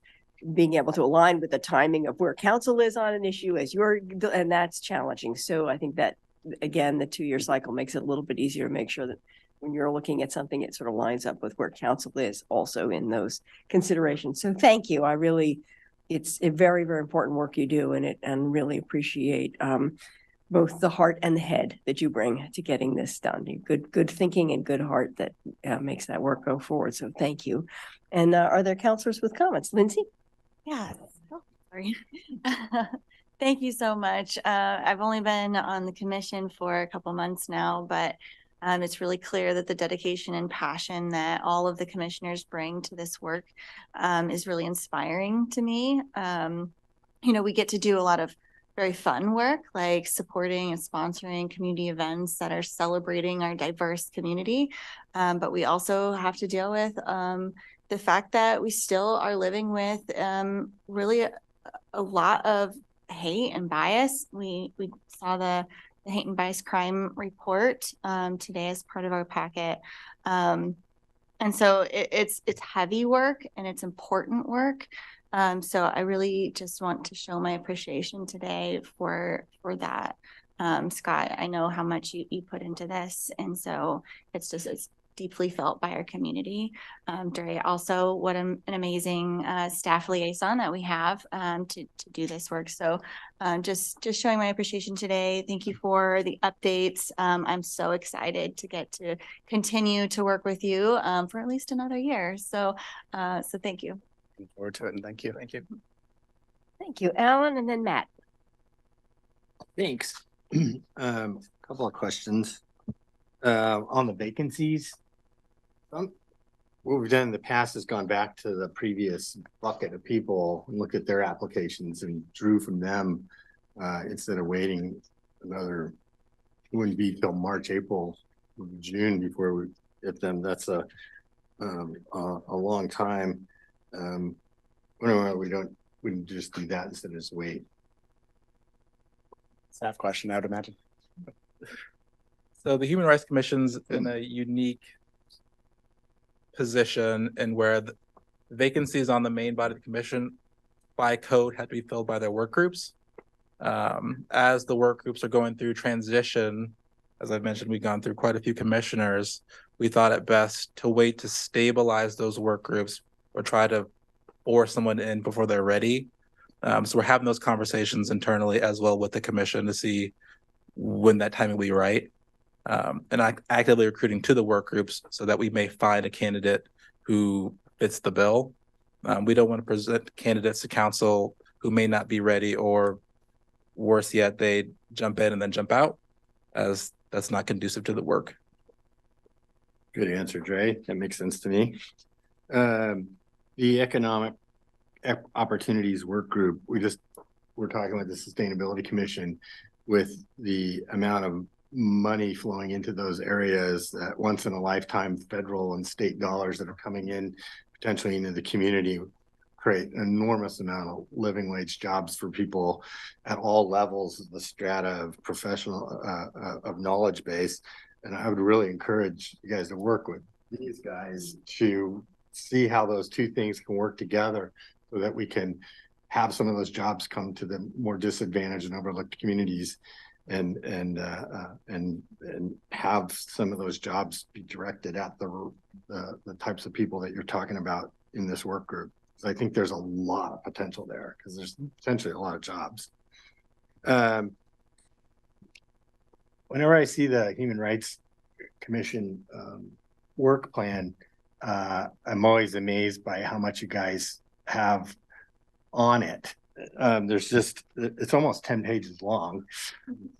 being able to align with the timing of where council is on an issue and that's challenging. So I think that, again, the 2-year cycle makes it a little bit easier to make sure that when you're looking at something, it sort of lines up with where council is also in those considerations. So thank you. It's a very, very important work you do, and really appreciate both the heart and the head that you bring to getting this done. Good thinking and good heart that makes that work go forward. So thank you. And are there counselors with comments? Lindsay? Yeah. Oh, sorry. Thank you so much. I've only been on the commission for a couple months now, but it's really clear that the dedication and passion that all of the commissioners bring to this work is really inspiring to me. We get to do a lot of very fun work, like supporting and sponsoring community events that are celebrating our diverse community. But we also have to deal with the fact that we still are living with really a lot of hate and bias. We saw the hate and bias crime report today as part of our packet. And so it's heavy work and it's important work. So I really just want to show my appreciation today for that. Scott, I know how much you put into this. And so it's deeply felt by our community. Dre, also what an amazing staff liaison that we have to do this work. So just showing my appreciation today. Thank you for the updates. I'm so excited to get to continue to work with you for at least another year. So thank you. Looking forward to it, and thank you. Thank you. Thank you, Alan, and then Matt. Thanks. Couple of questions. On the vacancies, What we've done in the past is gone back to the previous bucket of people and looked at their applications and drew from them instead of waiting another, it wouldn't be till March, April, June before we get them. That's a long time. We wouldn't just do that instead of just wait. Staff question, I would imagine. So the Human Rights Commission's in a unique position and where the vacancies on the main body of the commission by code had to be filled by their work groups. As the work groups are going through transition, as I've mentioned, we've gone through quite a few commissioners. We thought it best to wait to stabilize those work groups or try to force someone in before they're ready. So we're having those conversations internally as well with the commission to see when that timing will be right. And actively recruiting to the work groups so that we may find a candidate who fits the bill. We don't want to present candidates to council who may not be ready, or worse yet, they jump in and then jump out, as that's not conducive to the work. Good answer, Dre. That makes sense to me. The Economic Opportunities Work Group, we're talking with the Sustainability Commission with the amount of money flowing into those areas, that once in a lifetime federal and state dollars that are coming in potentially into the community, create an enormous amount of living wage jobs for people at all levels of the strata of professional of knowledge base. And I would really encourage you guys to work with these guys to see how those two things can work together so that we can have some of those jobs come to the more disadvantaged and overlooked communities, and have some of those jobs be directed at the types of people that you're talking about in this work group. So I think there's a lot of potential there because there's potentially a lot of jobs. Whenever I see the Human Rights Commission work plan, I'm always amazed by how much you guys have on it. It's almost 10 pages long,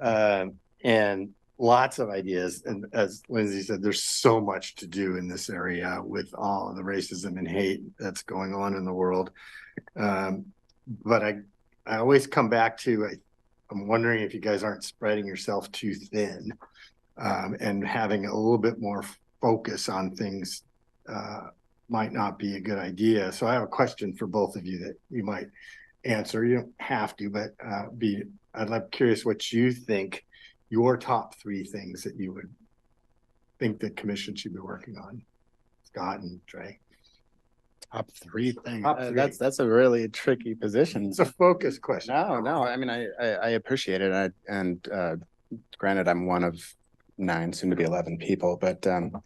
and lots of ideas. And as Lindsay said, there's so much to do in this area with all of the racism and hate that's going on in the world. But I always come back to, I'm wondering if you guys aren't spreading yourself too thin, and having a little bit more focus on things might not be a good idea. So I have a question for both of you that you might answer. You don't have to, but I'm curious what you think your top 3 things that you would think the commission should be working on. Scott and Dre. Top 3 things. Top 3. That's a really tricky position. It's a focus question. No. I mean, I appreciate it. And granted, I'm one of 9, soon to be 11 people, but I'm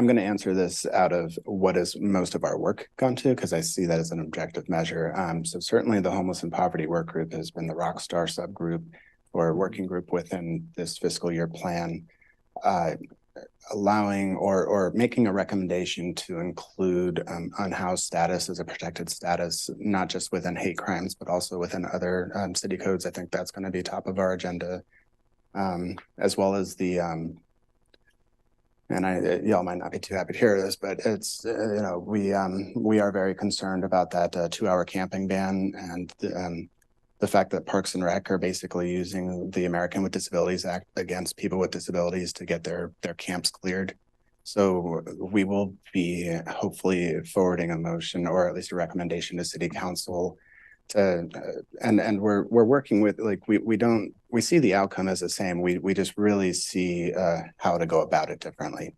going to answer this out of what is most of our work gone to, because I see that as an objective measure. So certainly the homeless and poverty work group has been the Rockstar subgroup or working group within this fiscal year plan, allowing or making a recommendation to include unhoused status as a protected status, not just within hate crimes, but also within other city codes. I think that's going to be top of our agenda, as well as the and y'all might not be too happy to hear this, but it's, we are very concerned about that 2-hour camping ban and the fact that Parks and Rec are basically using the American with Disabilities Act against people with disabilities to get their camps cleared. So we will be hopefully forwarding a motion or at least a recommendation to City Council to, and we're working with, like, we see the outcome as the same. We just really see how to go about it differently.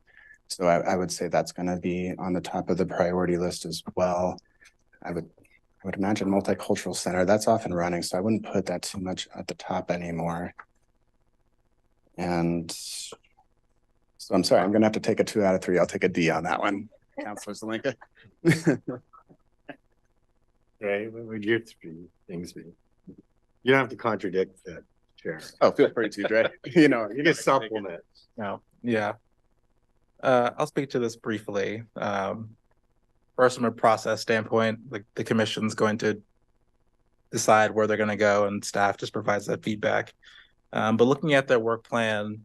So I would say that's going to be on the top of the priority list as well. I would imagine multicultural center, that's off and running, so I wouldn't put that too much at the top anymore. And so I'm sorry, I'm going to have to take a 2 out of 3. I'll take a D on that one, Councilor Zelenka. Okay, what would your 3 things be? You don't have to contradict that, Chair. Oh, feel free to, Dre. You can supplement. No, yeah. I'll speak to this briefly. First, from a process standpoint, the commission's going to decide where they're going to go, and staff just provides that feedback. But looking at their work plan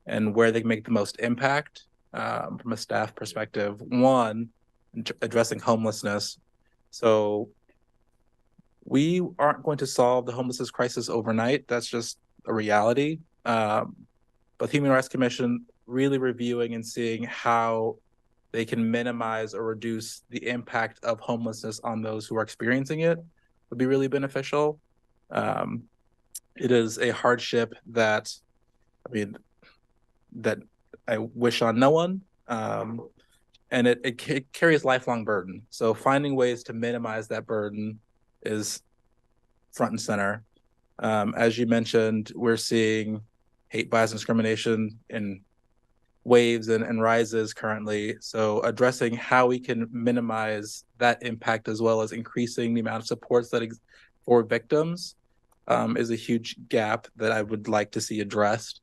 and where they can make the most impact, from a staff perspective. One, addressing homelessness. So we aren't going to solve the homelessness crisis overnight. That's just a reality. But Human Rights Commission really reviewing and seeing how they can minimize or reduce the impact of homelessness on those who are experiencing it would be really beneficial. It is a hardship that, that I wish on no one. And it carries lifelong burden. So finding ways to minimize that burden is front and center. As you mentioned, we're seeing hate, bias, and discrimination in waves and rises currently. So addressing how we can minimize that impact as well as increasing the amount of supports that for victims is a huge gap that I would like to see addressed.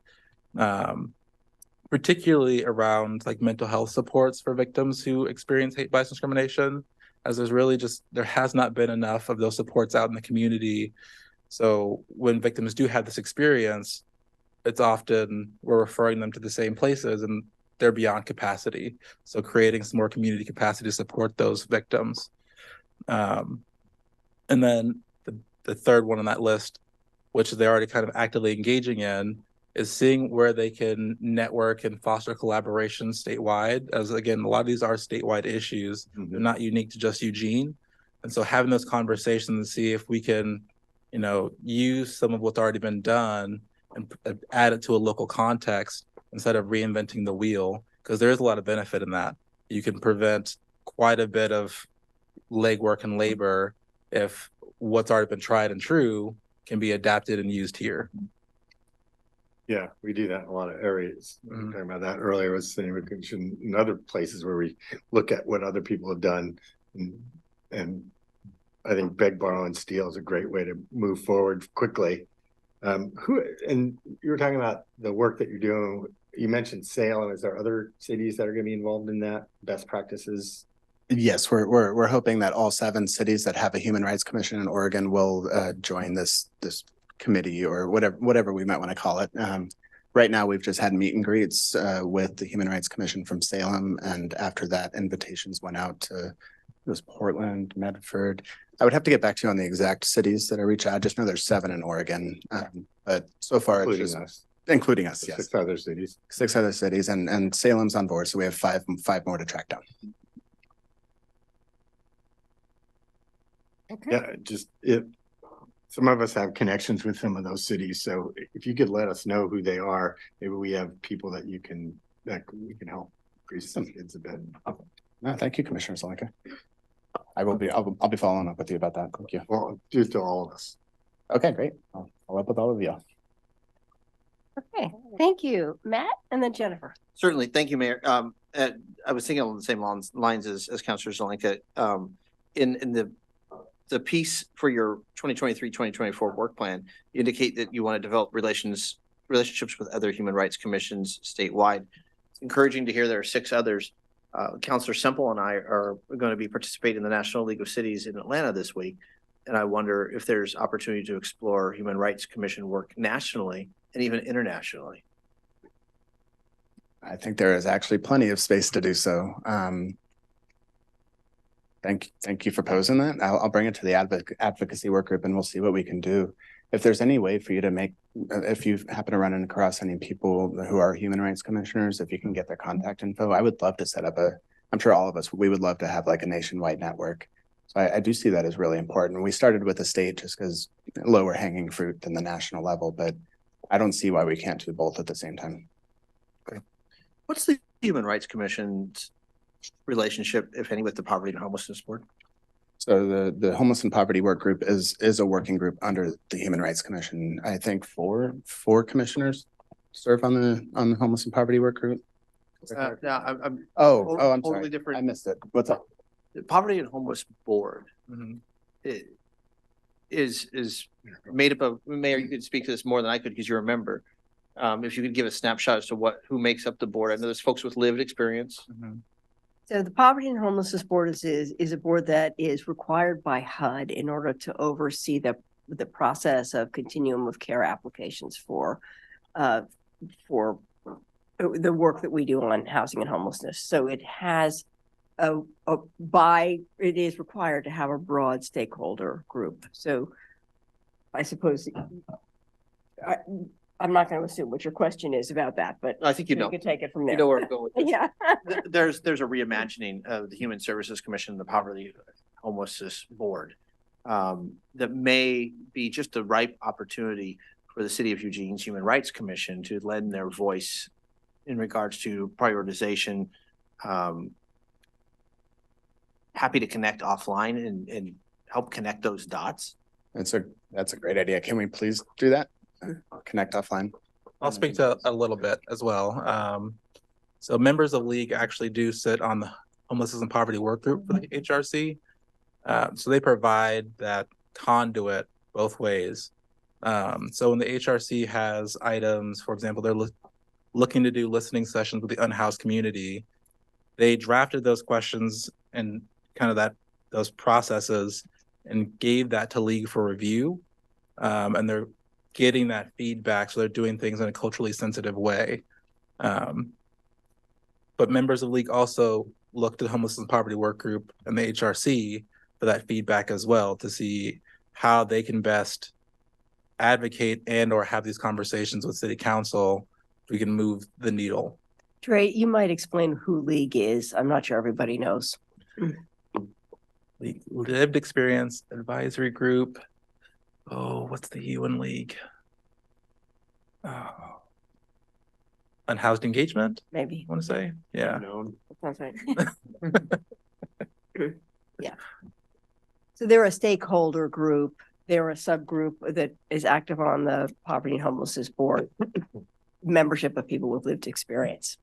Particularly around like mental health supports for victims who experience hate, bias, and discrimination, as there has not been enough of those supports out in the community. So when victims do have this experience, it's often we're referring them to the same places and they're beyond capacity. So creating some more community capacity to support those victims. And then the third one on that list, which they're already kind of actively engaging in, is seeing where they can network and foster collaboration statewide. As again, a lot of these are statewide issues. They're not unique to just Eugene. And so having those conversations and see if we can, use some of what's already been done and add it to a local context instead of reinventing the wheel, because there is a lot of benefit in that. You can prevent quite a bit of legwork and labor if what's already been tried and true can be adapted and used here. Yeah, we do that in a lot of areas. We were talking about that earlier with Cinema Commission and other places where we look at what other people have done. And I think beg, borrow, and steal is a great way to move forward quickly. And you were talking about the work that you're doing. You mentioned Salem. Is there other cities that are going to be involved in that? Best practices? Yes, we're hoping that all 7 cities that have a Human Rights Commission in Oregon will join this committee or whatever we might want to call it. Right now, we've just had meet and greets with the Human Rights Commission from Salem, and after that, invitations went out to Portland, Medford. I would have to get back to you on the exact cities that I reach out. I just know there's 7 in Oregon, but so far including us, yes. 6 other cities. 6 other cities, and Salem's on board, so we have 5 more to track down. Okay. Yeah, some of us have connections with some of those cities, so if you could let us know who they are, maybe we have people that we can help increase some kids a bit. No, thank you, Commissioner Zelenka. I'll be following up with you about that. Thank you. Well, do to all of us. Okay, great. I'll follow up with all of you. Okay, thank you, Matt, and then Jennifer. Certainly. Thank you, Mayor. I was thinking along the same lines as Councilor Zelenka. In the piece for your 2023-2024 work plan, you indicate that you want to develop relationships with other human rights commissions statewide. It's encouraging to hear there are 6 others. Councilor Semple and I are going to be participating in the National League of Cities in Atlanta this week. And I wonder if there's opportunity to explore Human Rights Commission work nationally and even internationally. I think there is actually plenty of space to do so. Thank you for posing that. I'll bring it to the advocacy work group and we'll see what we can do. If there's any way for you to if you happen to run across any people who are human rights commissioners, if you can get their contact info, I would love to set up I'm sure all of us, we would love to have like a nationwide network. So I do see that as really important. We started with the state just because lower hanging fruit than the national level, but I don't see why we can't do both at the same time. Okay. What's the Human Rights Commission's relationship, if any, with the Poverty and Homelessness Board? So the Homeless and Poverty Work Group is a working group under the Human Rights Commission. I think four commissioners serve on the Homeless and Poverty Work Group. Now I'm I'm totally sorry. different. I missed it. What's up? The Poverty and Homeless Board it is made up of, Mayor, you could speak to this more than I could because you're a member. If you could give a snapshot as to who makes up the board. I know there's folks with lived experience. So the Poverty and Homelessness Board is a board that is required by HUD in order to oversee the process of continuum of care applications for the work that we do on housing and homelessness. So it has it is required to have a broad stakeholder group. So I suppose I'm not going to assume what your question is about that, but I think you know. can take it from there. You know where I'm going with this. Yeah. There's a reimagining of the Human Services Commission, the Poverty Homelessness Board. That may be just the ripe opportunity for the City of Eugene's Human Rights Commission to lend their voice in regards to prioritization. Happy to connect offline and help connect those dots. That's a great idea. Can we please do that? Connect offline. I'll speak to a little bit as well. So members of League actually do sit on the Homelessness and Poverty Work Group for the HRC. So they provide that conduit both ways. So when the HRC has items, for example, they're looking to do listening sessions with the unhoused community, they drafted those questions and kind of those processes and gave that to League for review. And they're getting that feedback. So they're doing things in a culturally sensitive way. But members of League also look to the Homelessness and Poverty Work Group and the HRC for that feedback as well, to see how they can best advocate and or have these conversations with City Council. We can move the needle. Dre, you might explain who League is. I'm not sure everybody knows. League Lived Experience Advisory Group. Oh, what's the U in League? Unhoused Engagement, Maybe. I want to say. Yeah. That's right. Yeah. So they're a stakeholder group. They're a subgroup that is active on the Poverty and Homelessness Board. Membership of people with lived experience.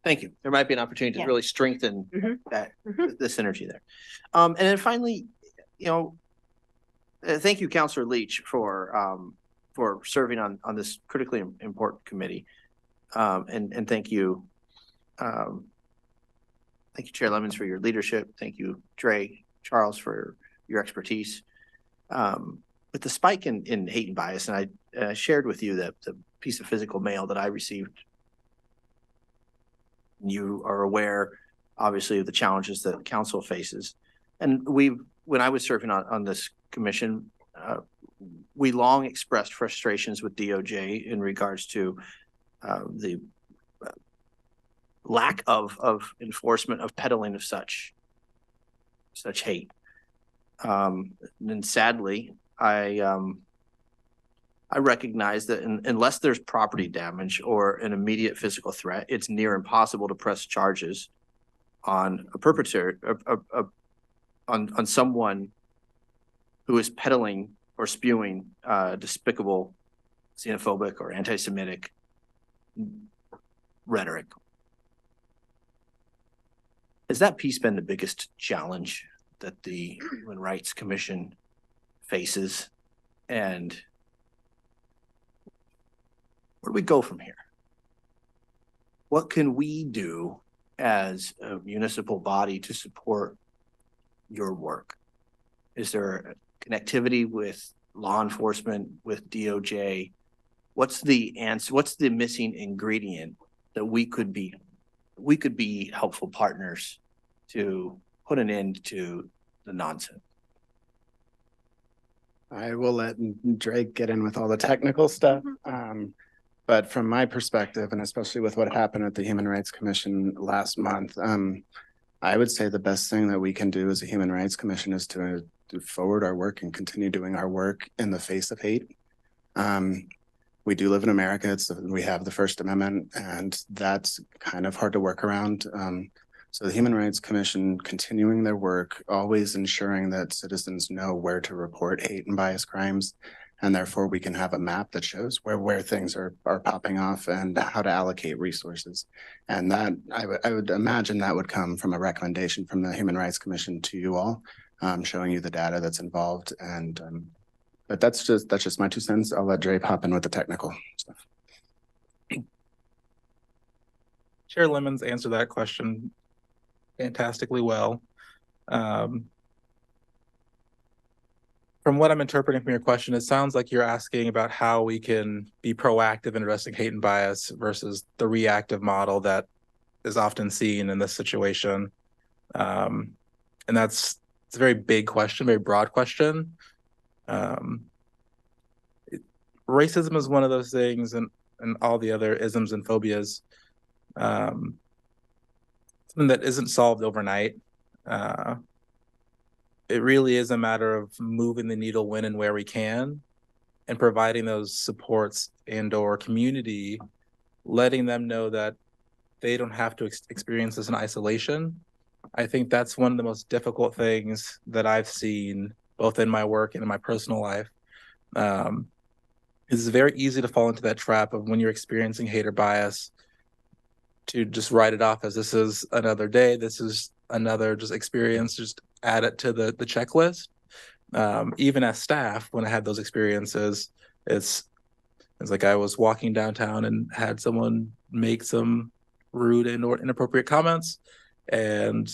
Thank you. There might be an opportunity Yeah. to really strengthen the synergy there. And then finally, thank you, Councilor Leach, for serving on this critically important committee. And thank you, Chair Lemons, for your leadership. Thank you, Dre, Charles, for your expertise. With the spike in hate and bias, and I shared with you the piece of physical mail that I received. You are aware, obviously, of the challenges that council faces. And when I was serving on this commission, we long expressed frustrations with DOJ in regards to the lack of enforcement of peddling of such hate. And sadly, I recognize that unless there's property damage or an immediate physical threat, it's near impossible to press charges on a perpetrator, on someone who is peddling or spewing despicable, xenophobic, or anti-Semitic rhetoric. Has that piece been the biggest challenge that the Human Rights Commission faces? And where do we go from here? What can we do as a municipal body to support your work? Is there connectivity with law enforcement, with DOJ? What's the answer? What's the missing ingredient that we could be helpful partners to put an end to the nonsense? I will let Drake get in with all the technical stuff. But from my perspective, and especially with what happened at the Human Rights Commission last month, I would say the best thing that we can do as a Human Rights Commission is to forward our work and continue doing our work in the face of hate. We do live in America. We have the First Amendment, and that's kind of hard to work around. So the Human Rights Commission continuing their work, always ensuring that citizens know where to report hate and bias crimes, and therefore we can have a map that shows where things are popping off and how to allocate resources. And that I would imagine that would come from a recommendation from the Human Rights Commission to you all, showing you the data that's involved. And but that's just my 2 cents. I'll let Dre hop in with the technical stuff. Chair Lemons answered that question fantastically well. From what I'm interpreting from your question, it sounds like you're asking about how we can be proactive in addressing hate and bias versus the reactive model that is often seen in this situation. And it's a very big question, very broad question. Racism is one of those things, and all the other isms and phobias, something that isn't solved overnight. It really is a matter of moving the needle when and where we can, and providing those supports and/or community, letting them know that they don't have to experience this in isolation. I think that's one of the most difficult things that I've seen both in my work and in my personal life. It's very easy to fall into that trap of when you're experiencing hate or bias to just write it off as this is another day, this is another just experience, just add it to the checklist. Even as staff, when I had those experiences, it's like I was walking downtown and had someone make some rude and or inappropriate comments, and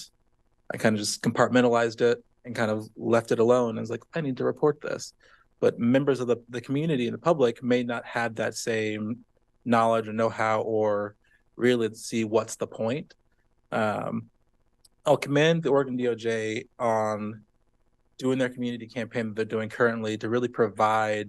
I kind of just compartmentalized it and kind of left it alone. I was like, I need to report this. But members of the community and the public may not have that same knowledge or know-how or really see what's the point. I'll commend the Oregon DOJ on doing their community campaign that they're doing currently to really provide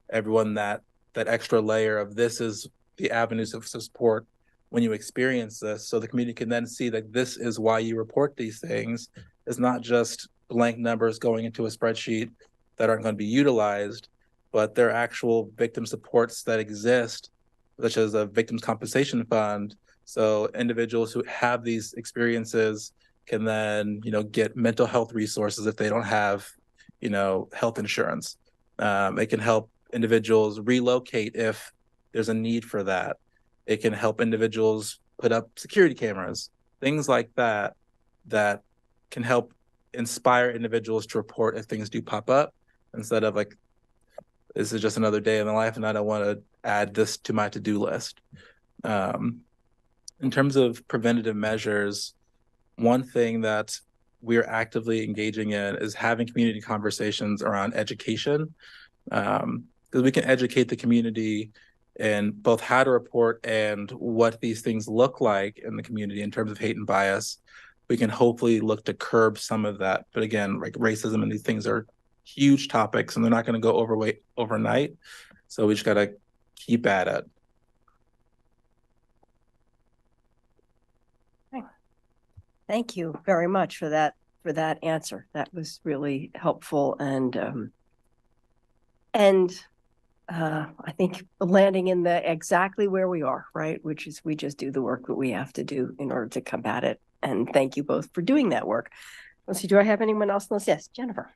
everyone that extra layer of this is the avenues of support when you experience this, so the community can then see that this is why you report these things. It's not just blank numbers going into a spreadsheet that aren't going to be utilized, but there are actual victim supports that exist, such as a victims compensation fund. So individuals who have these experiences can then, get mental health resources if they don't have, health insurance. It can help individuals relocate if there's a need for that. It can help individuals put up security cameras, things like that, that can help inspire individuals to report if things do pop up, instead of like, this is just another day in the life and I don't want to add this to my to-do list. In terms of preventative measures, one thing that we're actively engaging in is having community conversations around education, because we can educate the community in both how to report and what these things look like in the community in terms of hate and bias. We can hopefully look to curb some of that. But again, like racism and these things are huge topics and they're not going to go overnight. So we just got to keep at it. Thank you very much for that answer. That was really helpful and I think landing in the exactly where we are, right? Which is we just do the work that we have to do in order to combat it. And thank you both for doing that work. Let's see, do I have anyone else on this? Yes, Jennifer.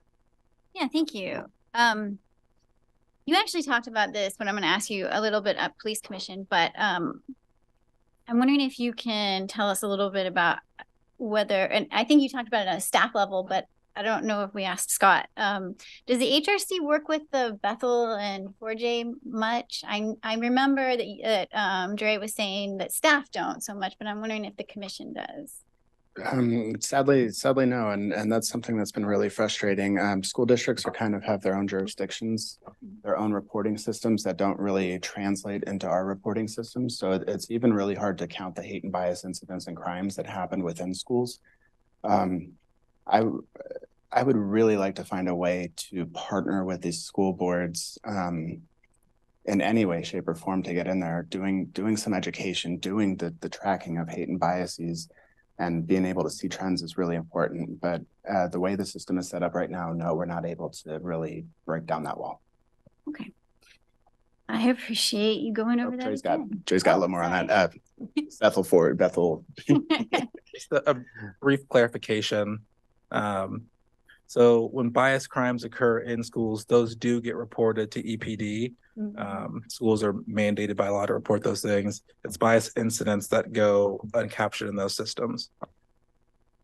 Yeah, thank you. You actually talked about this, but I'm going to ask you a little bit at Police Commission, but I'm wondering if you can tell us a little bit about whether, and I think you talked about it at a staff level, but I don't know if we asked Scott. Does the HRC work with the Bethel and 4J much? I remember that Dre was saying that staff don't so much, but I'm wondering if the commission does. Sadly no, and that's something that's been really frustrating. School districts have their own jurisdictions, their own reporting systems that don't really translate into our reporting systems. So it's even really hard to count the hate and bias incidents and crimes that happen within schools. I would really like to find a way to partner with these school boards in any way, shape, or form to get in there, doing some education, doing the tracking of hate and biases, and being able to see trends is really important. But the way the system is set up right now, no, we're not able to really break down that wall. Okay. I appreciate you going over that. Joy's got a little more on that. Bethel. Just a brief clarification. So when bias crimes occur in schools, those do get reported to EPD. Schools are mandated by law to report those things. It's bias incidents that go uncaptured in those systems.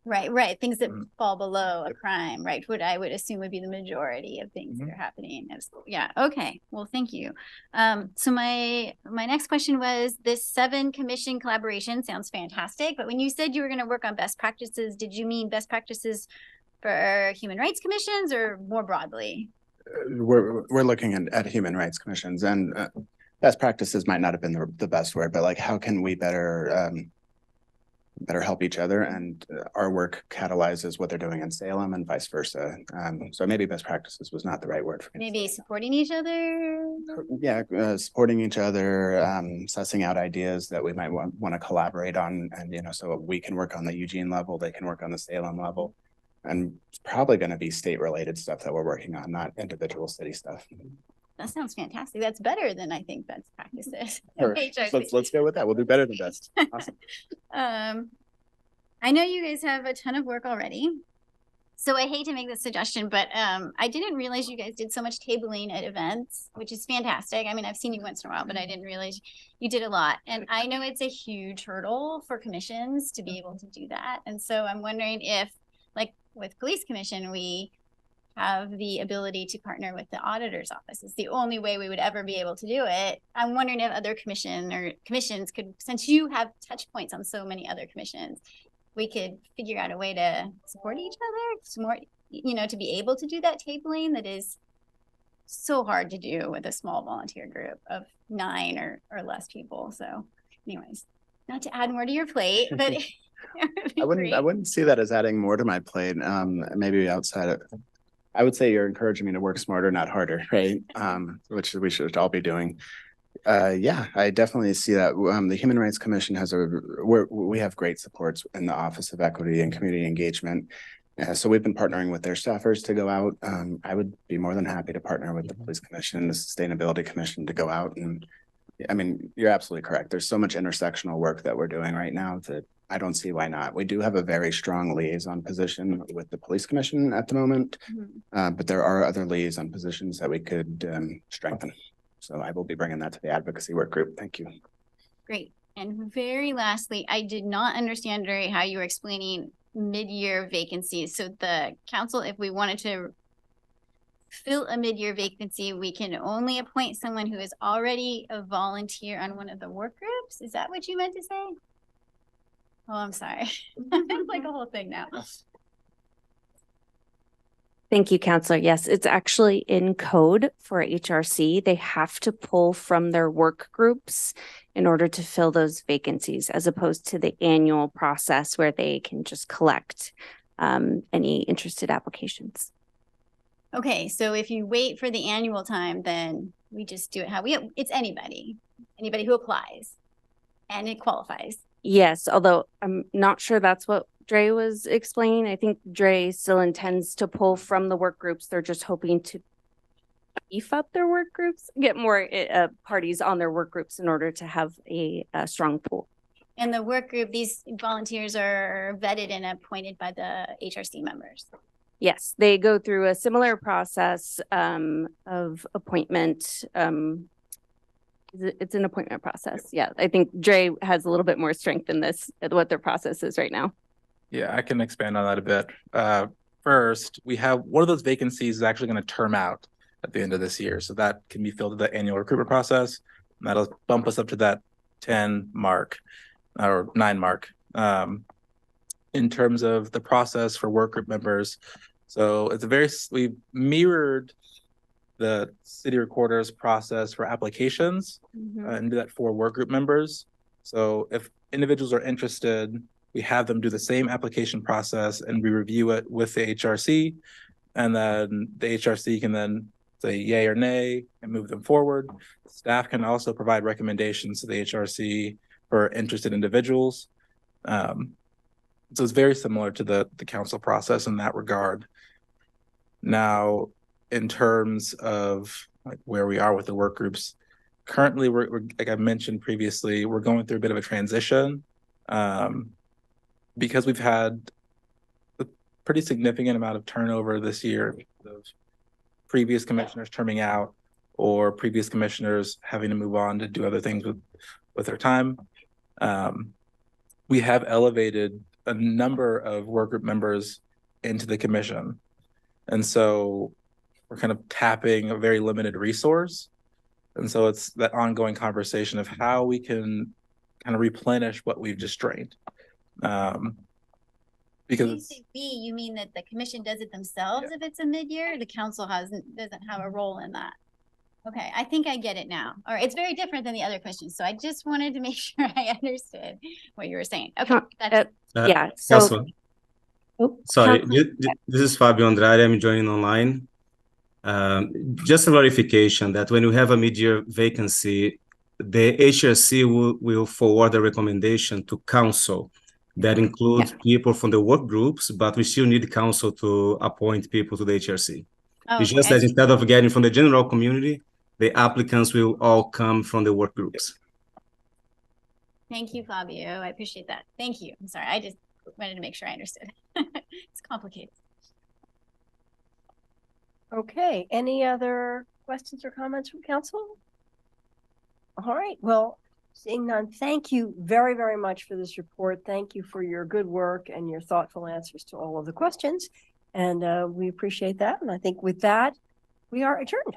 Right. Things that fall below a crime, right? What I would assume would be the majority of things that are happening. Yeah. Okay. Well, thank you. So my next question was, this 7 commission collaboration sounds fantastic, but when you said you were going to work on best practices, did you mean best practices for human rights commissions or more broadly? we're looking at human rights commissions, and best practices might not have been the best word, but like how can we better help each other, and our work catalyzes what they're doing in Salem and vice versa. So maybe best practices was not the right word for me. Maybe supporting each other. Yeah, supporting each other, sussing out ideas that we might want to collaborate on, and so we can work on the Eugene level, they can work on the Salem level, and it's probably going to be state related stuff that we're working on, not individual city stuff. That sounds fantastic. That's better than I think best practices. Sure. Let's go with that. We'll do better than best. Awesome. I know you guys have a ton of work already. So I hate to make this suggestion, but I didn't realize you guys did so much tabling at events, which is fantastic. I mean, I've seen you once in a while, but I didn't realize you did a lot. And I know it's a huge hurdle for commissions to be able to do that. And so I'm wondering if, like with police commission, we have the ability to partner with the auditor's office. It's the only way we would ever be able to do it. I'm wondering if other commissions could, since you have touch points on so many other commissions, we could figure out a way to support each other, to be able to do that tabling that is so hard to do with a small volunteer group of 9 or less people. So anyways, not to add more to your plate, but I wouldn't see that as adding more to my plate. Maybe outside of, I would say you're encouraging me to work smarter, not harder, right? Which we should all be doing. Yeah, I definitely see that. The Human Rights Commission we have great supports in the Office of Equity and Community Engagement. So we've been partnering with their staffers to go out. I would be more than happy to partner with the Police Commission and the Sustainability Commission to go out. And I mean, you're absolutely correct. There's so much intersectional work that we're doing right now that I don't see why not. We do have a very strong liaison position with the Police Commission at the moment, but there are other liaison positions that we could strengthen. So I will be bringing that to the advocacy work group. Thank you. Great. And very lastly, I did not understand very how you were explaining mid-year vacancies. So the council, if we wanted to fill a mid-year vacancy, we can only appoint someone who is already a volunteer on one of the work groups. Is that what you meant to say? Oh, I'm sorry. It's like a whole thing now. Thank you, Counselor. Yes, it's actually in code for HRC. They have to pull from their work groups in order to fill those vacancies, as opposed to the annual process where they can just collect any interested applications. Okay, so if you wait for the annual time, then we just do it how it's anybody who applies and it qualifies. Yes, although I'm not sure that's what Dre was explaining. I think Dre still intends to pull from the work groups. They're just hoping to beef up their work groups, get more parties on their work groups in order to have a strong pool. And the work group, these volunteers are vetted and appointed by the HRC members. Yes, they go through a similar process of appointment. It's an appointment process. Yeah, I think Dre has a little bit more strength in this, what their process is right now. Yeah, I can expand on that a bit. First, we have one of those vacancies is actually going to term out at the end of this year. So that can be filled at the annual recruitment process. And that'll bump us up to that 10 mark or 9 mark. In terms of the process for work group members. So we've mirrored the city recorder's process for applications and do that for work group members. So if individuals are interested, we have them do the same application process and we review it with the HRC, and then the HRC can then say yay or nay and move them forward. Staff can also provide recommendations to the HRC for interested individuals. So it's very similar to the council process in that regard. Now, in terms of like where we are with the work groups, currently we're like I mentioned previously, we're going through a bit of a transition because we've had a pretty significant amount of turnover this year of previous commissioners terming out or previous commissioners having to move on to do other things with their time. We have elevated a number of work group members into the commission. And so we're kind of tapping a very limited resource. And so it's that ongoing conversation of how we can kind of replenish what we've just drained. Because When you it's, say we, you mean that the commission does it themselves if it's a mid-year? The council doesn't have a role in that? Okay, I think I get it now. All right, it's very different than the other questions, so I just wanted to make sure I understood what you were saying. Okay, that's Yeah, so. Council, Oh, sorry, Council- this is Fabio Andrade. I'm joining online. Just a clarification that when we have a mid-year vacancy, the HRC will forward a recommendation to council that includes people from the work groups, but we still need council to appoint people to the HRC. Oh, It's okay. just that instead of getting from the general community, the applicants will all come from the work groups. Thank you, Fabio. I appreciate that. Thank you. I'm sorry. I just wanted to make sure I understood. It's complicated. Okay, any other questions or comments from council? All right, well, seeing none, thank you very, very much for this report. Thank you for your good work and your thoughtful answers to all of the questions. And we appreciate that. And I think with that, we are adjourned.